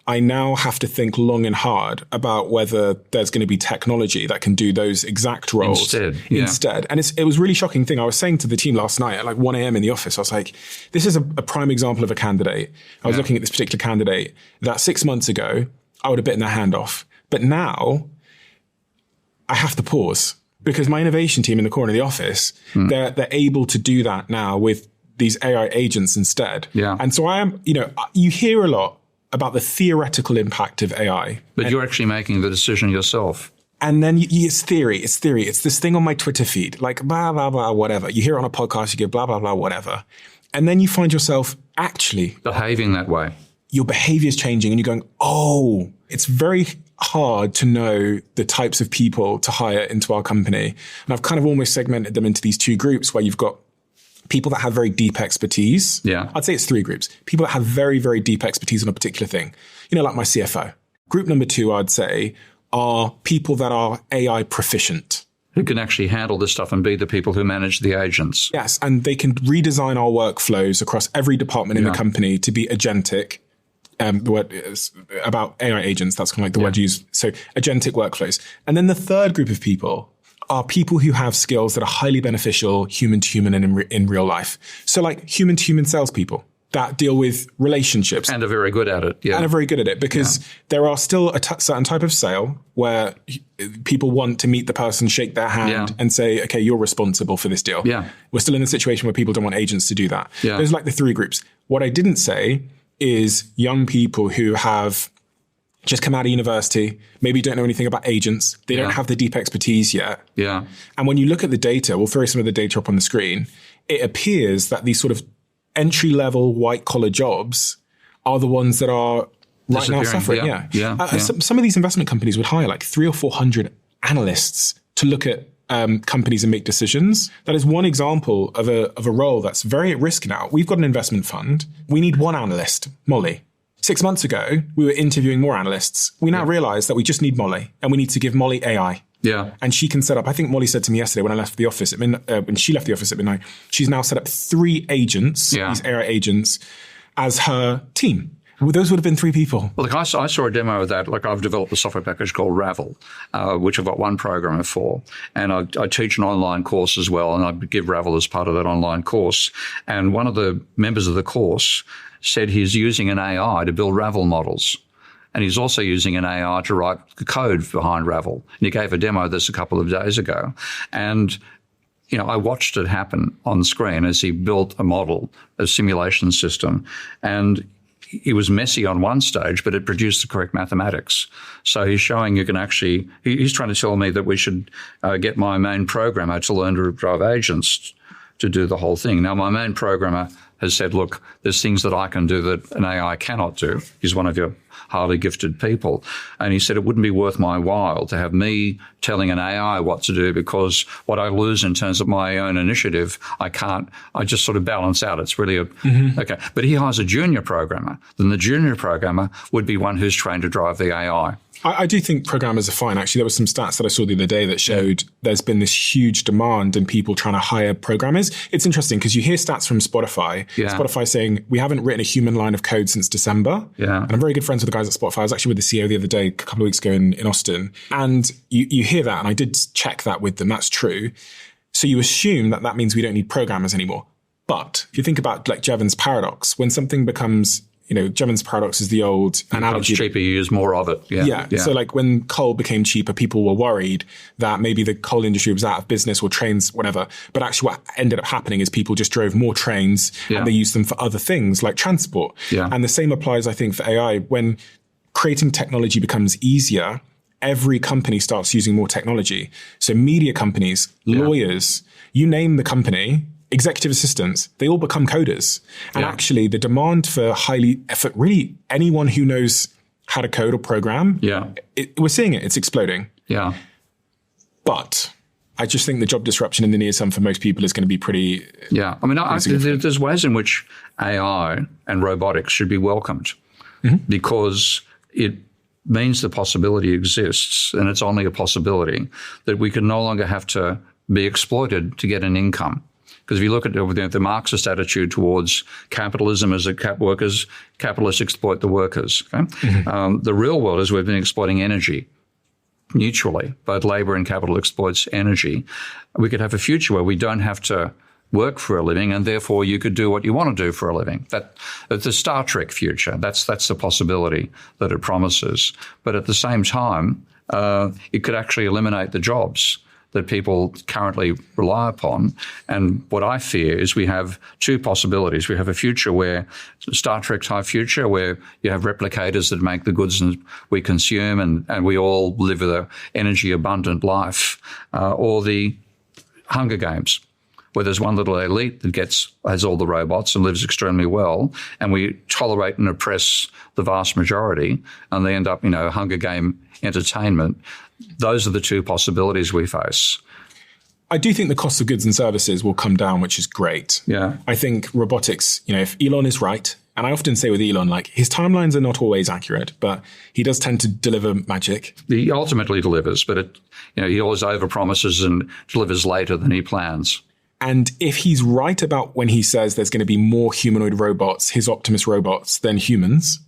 I now have to think long and hard about whether there's going to be technology that can do those exact roles instead. And it was a really shocking thing. I was saying to the team last night at like 1 a.m. in the office, I was like, this is a prime example of a candidate. I was looking at this particular candidate that 6 months ago, I would have bitten their hand off. But now I have to pause because my innovation team in the corner of the office, they're able to do that now with these AI agents instead. And so I am, you hear a lot about the theoretical impact of AI. But you're actually making the decision yourself. And then it's theory. It's this thing on my Twitter feed, like blah, blah, blah, whatever. You hear it on a podcast, you go blah, blah, blah, whatever. And then you find yourself actually behaving that way. Your behavior is changing and you're going, oh, it's very hard to know the types of people to hire into our company. And I've kind of almost segmented them into these two groups where you've got people that have very deep expertise. I'd say it's three groups. People that have very, very deep expertise on a particular thing. Like my CFO. Group number two, I'd say, are people that are AI proficient. Who can actually handle this stuff and be the people who manage the agents. Yes, and they can redesign our workflows across every department in the company to be agentic. The word is about AI agents, that's kind of like the word used. So agentic workflows. And then the third group of people are people who have skills that are highly beneficial human to human and in real life. So like human to human salespeople that deal with relationships. And are very good at it. And are very good at it because there are still a certain type of sale where people want to meet the person, shake their hand and say, okay, you're responsible for this deal. We're still in a situation where people don't want agents to do that. Those are like the three groups. What I didn't say is young people who have just come out of university, maybe don't know anything about agents. They don't have the deep expertise yet. And when you look at the data, we'll throw some of the data up on the screen. It appears that these sort of entry-level white-collar jobs are the ones that are right now suffering. Some of these investment companies would hire like 300 or 400 analysts to look at companies and make decisions. That is one example of a role that's very at risk now. We've got an investment fund. We need one analyst, Molly. 6 months ago, we were interviewing more analysts. We now realize that we just need Molly and we need to give Molly AI. And she can set up, I think Molly said to me yesterday when I left the office, when she left the office at midnight, she's now set up 3 agents, these AI agents, as her team. Well, those would have been 3 people. Well, look, I saw a demo of that. Like I've developed a software package called Ravel, which I've got one programmer for. And I teach an online course as well. And I give Ravel as part of that online course. And one of the members of the course said he's using an AI to build Ravel models. And he's also using an AI to write the code behind Ravel. And he gave a demo of this a couple of days ago. And, I watched it happen on screen as he built a model, a simulation system. And it was messy on one stage, but it produced the correct mathematics. So he's showing you can actually, he's trying to tell me that we should get my main programmer to learn to drive agents to do the whole thing. Now, my main programmer has said, look, there's things that I can do that an AI cannot do. He's one of your highly gifted people. And he said it wouldn't be worth my while to have me telling an AI what to do because what I lose in terms of my own initiative, I just sort of balance out. It's really okay. But he hires a junior programmer. Then the junior programmer would be one who's trained to drive the AI. I do think programmers are fine. Actually, there were some stats that I saw the other day that showed there's been this huge demand in people trying to hire programmers. It's interesting because you hear stats from Spotify. Spotify saying, we haven't written a human line of code since December. And I'm very good friends with the guys at Spotify. I was actually with the CEO the other day, a couple of weeks ago in Austin. And you hear that, and I did check that with them. That's true. So you assume that means we don't need programmers anymore. But if you think about like Jevons paradox, when something becomes Jevons paradox is the old analogy. It's cheaper, you use more of it. So like when coal became cheaper, people were worried that maybe the coal industry was out of business or trains, whatever. But actually what ended up happening is people just drove more trains and they used them for other things like transport. And the same applies, I think, for AI. When creating technology becomes easier, every company starts using more technology. So media companies, lawyers, you name the company, executive assistants, they all become coders. And actually the demand for really anyone who knows how to code or program, we're seeing it, it's exploding. Yeah. But I just think the job disruption in the near term for most people is going to be pretty... Yeah. I mean, there's ways in which AI and robotics should be welcomed because it means the possibility exists, and it's only a possibility, that we can no longer have to be exploited to get an income. Because if you look at the Marxist attitude towards capitalism as capitalists exploit the workers. Okay? The real world is we've been exploiting energy mutually. Both labour and capital exploits energy. We could have a future where we don't have to work for a living, and therefore you could do what you want to do for a living. That's the Star Trek future. That's the possibility that it promises. But at the same time, it could actually eliminate the jobs that people currently rely upon. And what I fear is we have two possibilities. We have a future where, Star Trek type future, where you have replicators that make the goods we consume and we all live an energy abundant life, or the Hunger Games, where there's one little elite that has all the robots and lives extremely well, and we tolerate and oppress the vast majority, and they end up, Hunger Game entertainment. Those are the two possibilities we face. I do think the cost of goods and services will come down, which is great. Yeah. I think robotics, if Elon is right, and I often say with Elon, his timelines are not always accurate, but he does tend to deliver magic. He ultimately delivers, but he always overpromises and delivers later than he plans. And if he's right about when he says there's going to be more humanoid robots, his Optimus robots, than humans,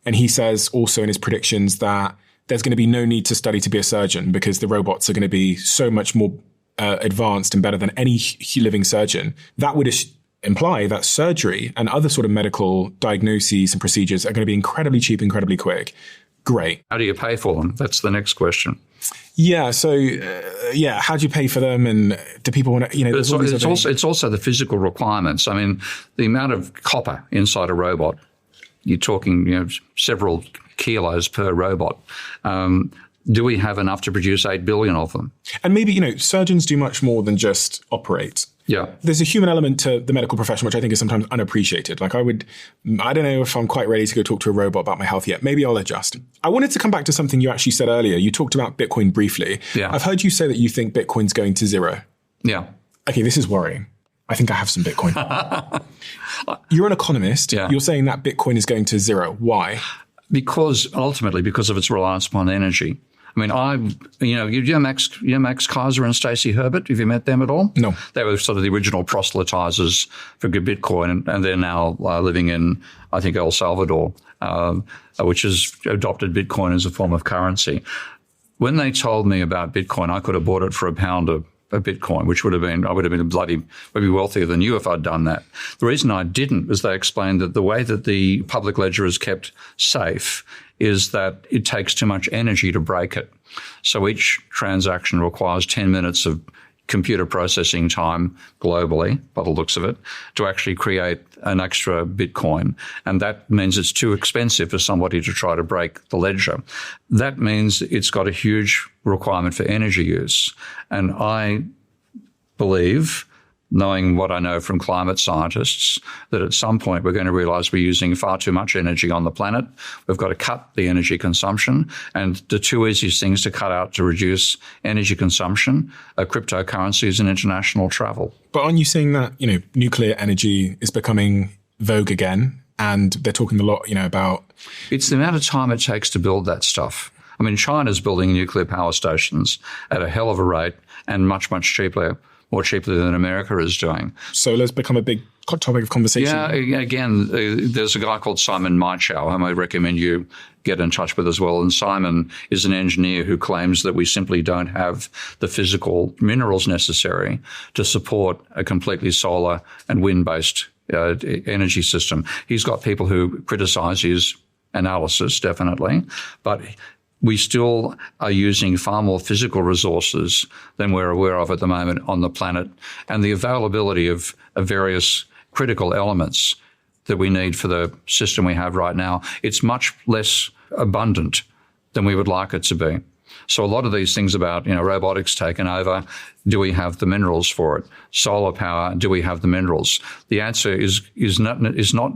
and he says also in his predictions that there's going to be no need to study to be a surgeon because the robots are going to be so much more advanced and better than any living surgeon, that would imply that surgery and other sort of medical diagnoses and procedures are going to be incredibly cheap, incredibly quick. Great. How do you pay for them? That's the next question. Yeah. So, how do you pay for them? And do people want to, it's also the physical requirements. I mean, the amount of copper inside a robot, you're talking, several kilos per robot. Do we have enough to produce 8 billion of them? And maybe, surgeons do much more than just operate. Yeah. There's a human element to the medical profession, which I think is sometimes unappreciated. I don't know if I'm quite ready to go talk to a robot about my health yet. Maybe I'll adjust. I wanted to come back to something you actually said earlier. You talked about Bitcoin briefly. Yeah. I've heard you say that you think Bitcoin's going to zero. Yeah. Okay, this is worrying. I think I have some Bitcoin. You're an economist. Yeah. You're saying that Bitcoin is going to zero. Why? Ultimately because of its reliance upon energy. I mean, you know Max Kaiser and Stacey Herbert. Have you met them at all? No. They were sort of the original proselytizers for Bitcoin, and they're now living in, I think, El Salvador, which has adopted Bitcoin as a form of currency. When they told me about Bitcoin, I could have bought it for £1 of Bitcoin, which I would have been maybe wealthier than you if I'd done that. The reason I didn't was they explained that the way that the public ledger is kept safe is that it takes too much energy to break it. So each transaction requires 10 minutes of computer processing time globally, by the looks of it, to actually create an extra Bitcoin. And that means it's too expensive for somebody to try to break the ledger. That means it's got a huge requirement for energy use. And I believe, knowing what I know from climate scientists, that at some point we're going to realize we're using far too much energy on the planet. We've got to cut the energy consumption. And the two easiest things to cut out to reduce energy consumption are cryptocurrencies and international travel. But aren't you saying that, nuclear energy is becoming vogue again? And they're talking a lot, about... It's the amount of time it takes to build that stuff. I mean, China's building nuclear power stations at a hell of a rate and much, much cheaper, more cheaply than America is doing. Solar's become a big topic of conversation. Yeah, again, there's a guy called Simon Maichow, whom I recommend you get in touch with as well. And Simon is an engineer who claims that we simply don't have the physical minerals necessary to support a completely solar and wind-based energy system. He's got people who criticize his analysis, definitely, but we still are using far more physical resources than we're aware of at the moment on the planet. And the availability of various critical elements that we need for the system we have right now, it's much less abundant than we would like it to be. So a lot of these things about, robotics taking over, do we have the minerals for it? Solar power, do we have the minerals? The answer is not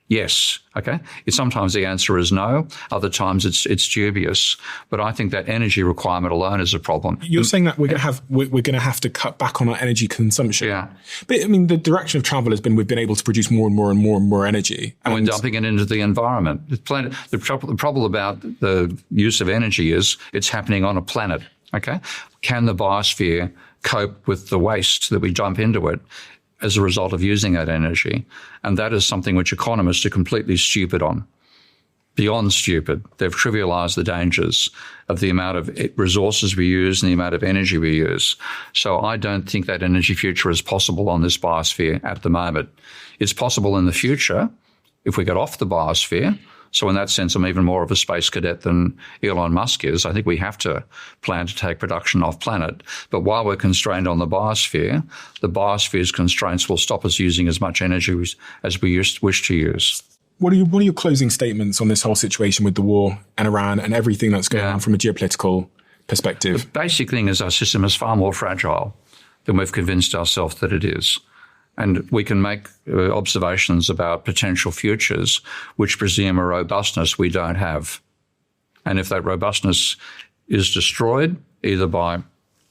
yes. Okay. Sometimes the answer is no. Other times it's dubious. But I think that energy requirement alone is a problem. You're saying that we're going to have to cut back on our energy consumption. Yeah. But I mean, the direction of travel has been we've been able to produce more and more and more and more energy, and we're dumping it into the environment. The problem about the use of energy is it's happening on a planet. Okay. Can the biosphere cope with the waste that we dump into it as a result of using that energy? And that is something which economists are completely stupid on. Beyond stupid. They've trivialized the dangers of the amount of resources we use and the amount of energy we use. So I don't think that energy future is possible on this biosphere at the moment. It's possible in the future if we get off the biosphere. So in that sense, I'm even more of a space cadet than Elon Musk is. I think we have to plan to take production off planet. But while we're constrained on the biosphere's constraints will stop us using as much energy as we wish to use. What are your closing statements on this whole situation with the war and Iran and everything that's going on from a geopolitical perspective? The basic thing is our system is far more fragile than we've convinced ourselves that it is. And we can make observations about potential futures which presume a robustness we don't have. And if that robustness is destroyed, either by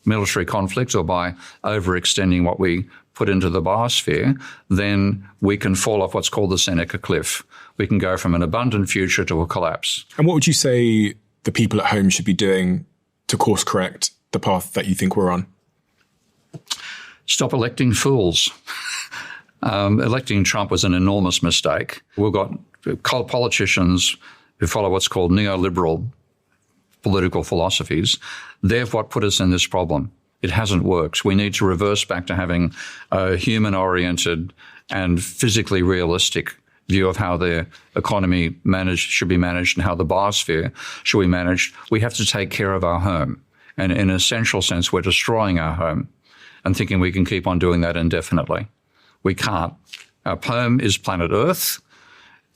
military conflict or by overextending what we put into the biosphere, then we can fall off what's called the Seneca Cliff. We can go from an abundant future to a collapse. And what would you say the people at home should be doing to course correct the path that you think we're on? Stop electing fools. Electing Trump was an enormous mistake. We've got politicians who follow what's called neoliberal political philosophies. They're what put us in this problem. It hasn't worked. We need to reverse back to having a human-oriented and physically realistic view of how the economy should be managed and how the biosphere should be managed. We have to take care of our home. And in an essential sense, we're destroying our home and thinking we can keep on doing that indefinitely. We can't. Our home is planet Earth.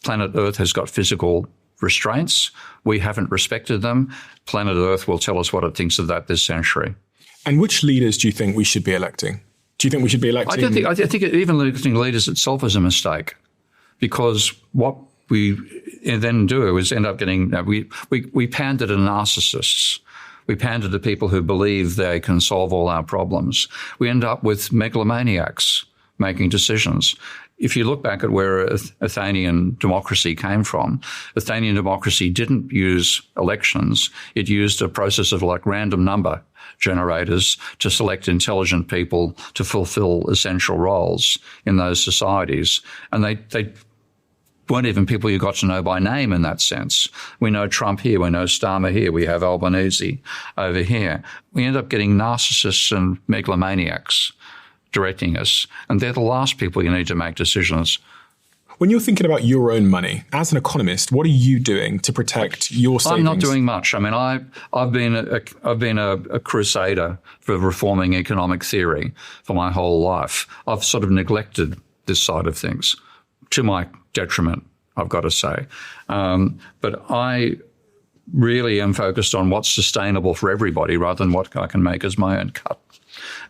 Planet Earth has got physical restraints. We haven't respected them. Planet Earth will tell us what it thinks of that this century. And which leaders do you think we should be electing? Do you think we should be electing? I think even electing leaders itself is a mistake, because what we then do is end up getting, we pander to narcissists. We pander to people who believe they can solve all our problems. We end up with megalomaniacs making decisions. If you look back at where Athenian democracy came from, Athenian democracy didn't use elections. It used a process of like random number generators to select intelligent people to fulfill essential roles in those societies. And they weren't even people you got to know by name in that sense. We know Trump here, we know Starmer here, we have Albanese over here. We end up getting narcissists and megalomaniacs directing us, and they're the last people you need to make decisions. When you're thinking about your own money, as an economist, what are you doing to protect your savings? I'm not doing much. I mean, I've been a crusader for reforming economic theory for my whole life. I've sort of neglected this side of things, to my detriment, I've got to say. But I really am focused on what's sustainable for everybody rather than what I can make as my own cut.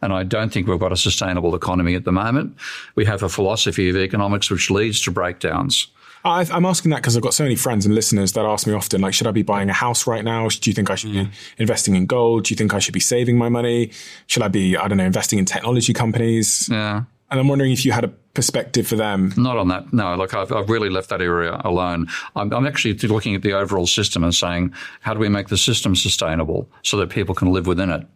And I don't think we've got a sustainable economy at the moment. We have a philosophy of economics which leads to breakdowns. I'm asking that because I've got so many friends and listeners that ask me often, like, should I be buying a house right now? Do you think I should be investing in gold? Do you think I should be saving my money? Should I be, investing in technology companies? Yeah. And I'm wondering if you had a perspective for them. Not on that. No, look, I've really left that area alone. I'm actually looking at the overall system and saying, how do we make the system sustainable so that people can live within it?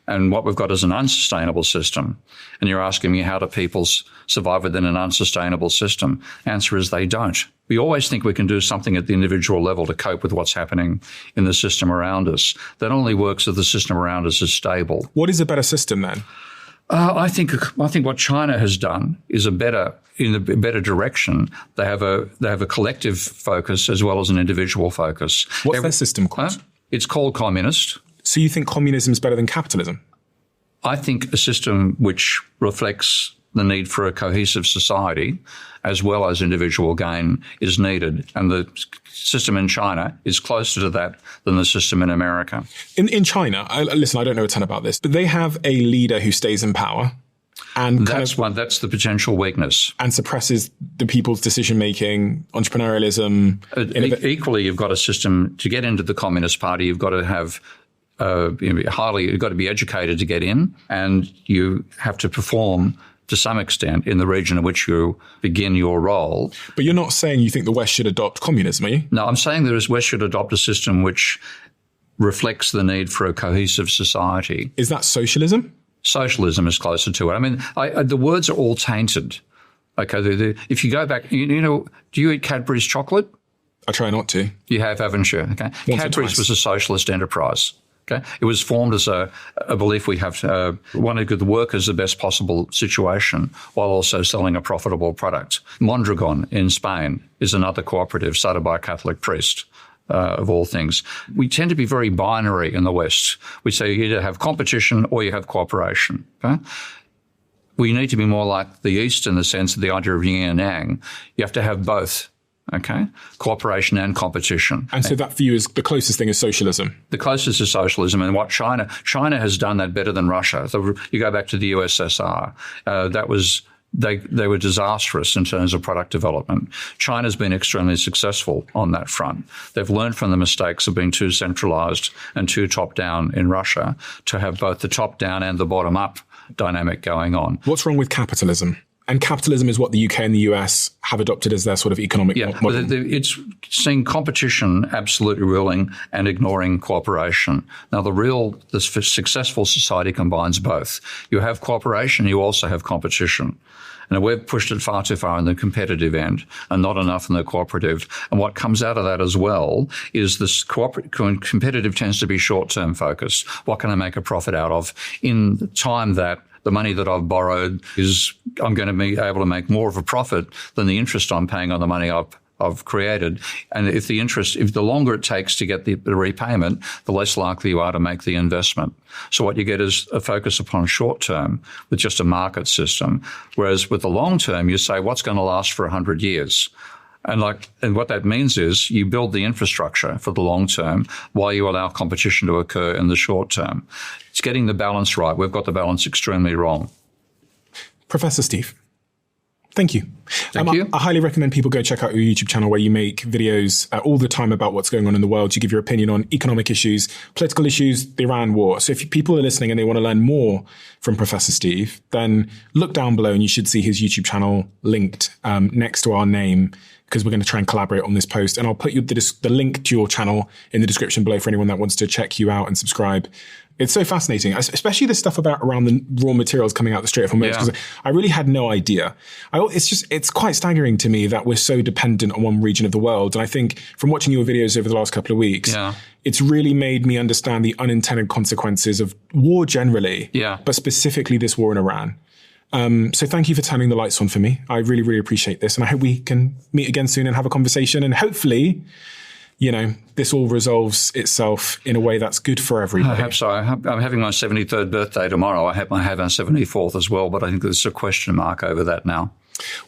And what we've got is an unsustainable system. And you're asking me, how do people survive within an unsustainable system? Answer is they don't. We always think we can do something at the individual level to cope with what's happening in the system around us. That only works if the system around us is stable. What is a better system then? I think what China has done is in a better direction. They have a collective focus as well as an individual focus. What's their system called? It's called communist. So you think communism is better than capitalism? I think a system which reflects the need for a cohesive society as well as individual gain is needed. And the system in China is closer to that than the system in America. In China, listen, I don't know a ton about this, but they have a leader who stays in power. And that's the potential weakness. And suppresses the people's decision-making, entrepreneurialism. Equally, you've got a system to get into the Communist Party. You've got to have you've got to be educated to get in, and you have to perform to some extent in the region in which you begin your role. But you're not saying you think the West should adopt communism, are you? No, I'm saying the West should adopt a system which reflects the need for a cohesive society. Is that socialism? Socialism is closer to it. I mean, the words are all tainted. Okay, if you go back, you know, do you eat Cadbury's chocolate? I try not to. You have, haven't you? Okay, Cadbury's was a socialist enterprise. Okay, it was formed as a belief we have to want to give the workers the best possible situation while also selling a profitable product. Mondragon in Spain is another cooperative started by a Catholic priest. Of all things. We tend to be very binary in the West. We say you either have competition or you have cooperation. Okay? We need to be more like the East in the sense of the idea of yin and yang. You have to have both. Okay, cooperation and competition. And so that for you is the closest thing is socialism? The closest is socialism. And what China has done that better than Russia. So you go back to the USSR. They were disastrous in terms of product development. China's been extremely successful on that front. They've learned from the mistakes of being too centralized and too top-down in Russia to have both the top-down and the bottom-up dynamic going on. What's wrong with capitalism? And capitalism is what the UK and the US have adopted as their sort of economic model. It's seeing competition absolutely ruling and ignoring cooperation. Now, the successful society combines both. You have cooperation, you also have competition. And we've pushed it far too far in the competitive end and not enough in the cooperative. And what comes out of that as well is this competitive tends to be short-term focused. What can I make a profit out of in the time that the money that I've borrowed I'm going to be able to make more of a profit than the interest I'm paying on the money I've created. And if the longer it takes to get the repayment, the less likely you are to make the investment. So what you get is a focus upon short term with just a market system. Whereas with the long term, you say, what's going to last for 100 years? And what that means is you build the infrastructure for the long term while you allow competition to occur in the short term. It's getting the balance right. We've got the balance extremely wrong. Professor Steve, thank you. Thank you. I highly recommend people go check out your YouTube channel where you make videos all the time about what's going on in the world. You give your opinion on economic issues, political issues, the Iran war. So if people are listening and they want to learn more from Professor Steve, then look down below and you should see his YouTube channel linked next to our name, because we're going to try and collaborate on this post. And I'll put you the link to your channel in the description below for anyone that wants to check you out and subscribe. It's so fascinating, especially the stuff around the raw materials coming out the Strait of Hormuz, because I really had no idea. It's quite staggering to me that we're so dependent on one region of the world. And I think from watching your videos over the last couple of weeks, it's really made me understand the unintended consequences of war generally, but specifically this war in Iran. So thank you for turning the lights on for me. I really, really appreciate this. And I hope we can meet again soon and have a conversation. And hopefully, this all resolves itself in a way that's good for everybody. I hope so. I'm having my 73rd birthday tomorrow. I hope I have our 74th as well, but I think there's a question mark over that now.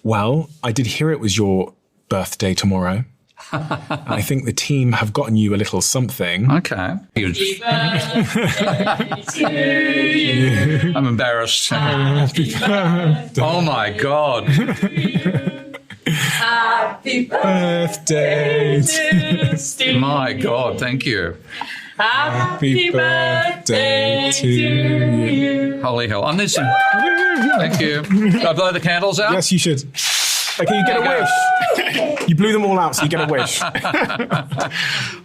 Well, I did hear it was your birthday tomorrow. I think the team have gotten you a little something. Okay. Happy birthday to you. I'm embarrassed. Happy birthday. Oh my God. Happy birthday to Steve. My God, thank you. Happy birthday to you. Holy hell. I'm listening. Thank you. Should I blow the candles out? Yes, you should. Okay, you get a wish. You blew them all out, so you get a wish.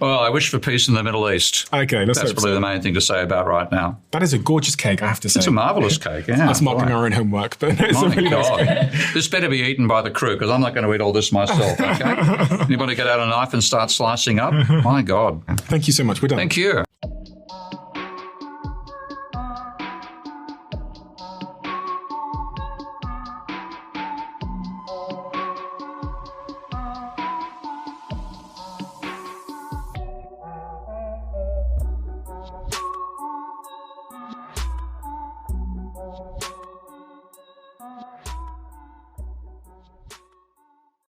Well, I wish for peace in the Middle East. Okay, that's probably the main thing to say about right now. That is a gorgeous cake, I have to say. It's a marvellous cake, yeah. That's not doing our own homework, but it's a really nice cake. This better be eaten by the crew, because I'm not going to eat all this myself, okay? Anybody get out a knife and start slicing up? My God. Thank you so much. We're done. Thank you.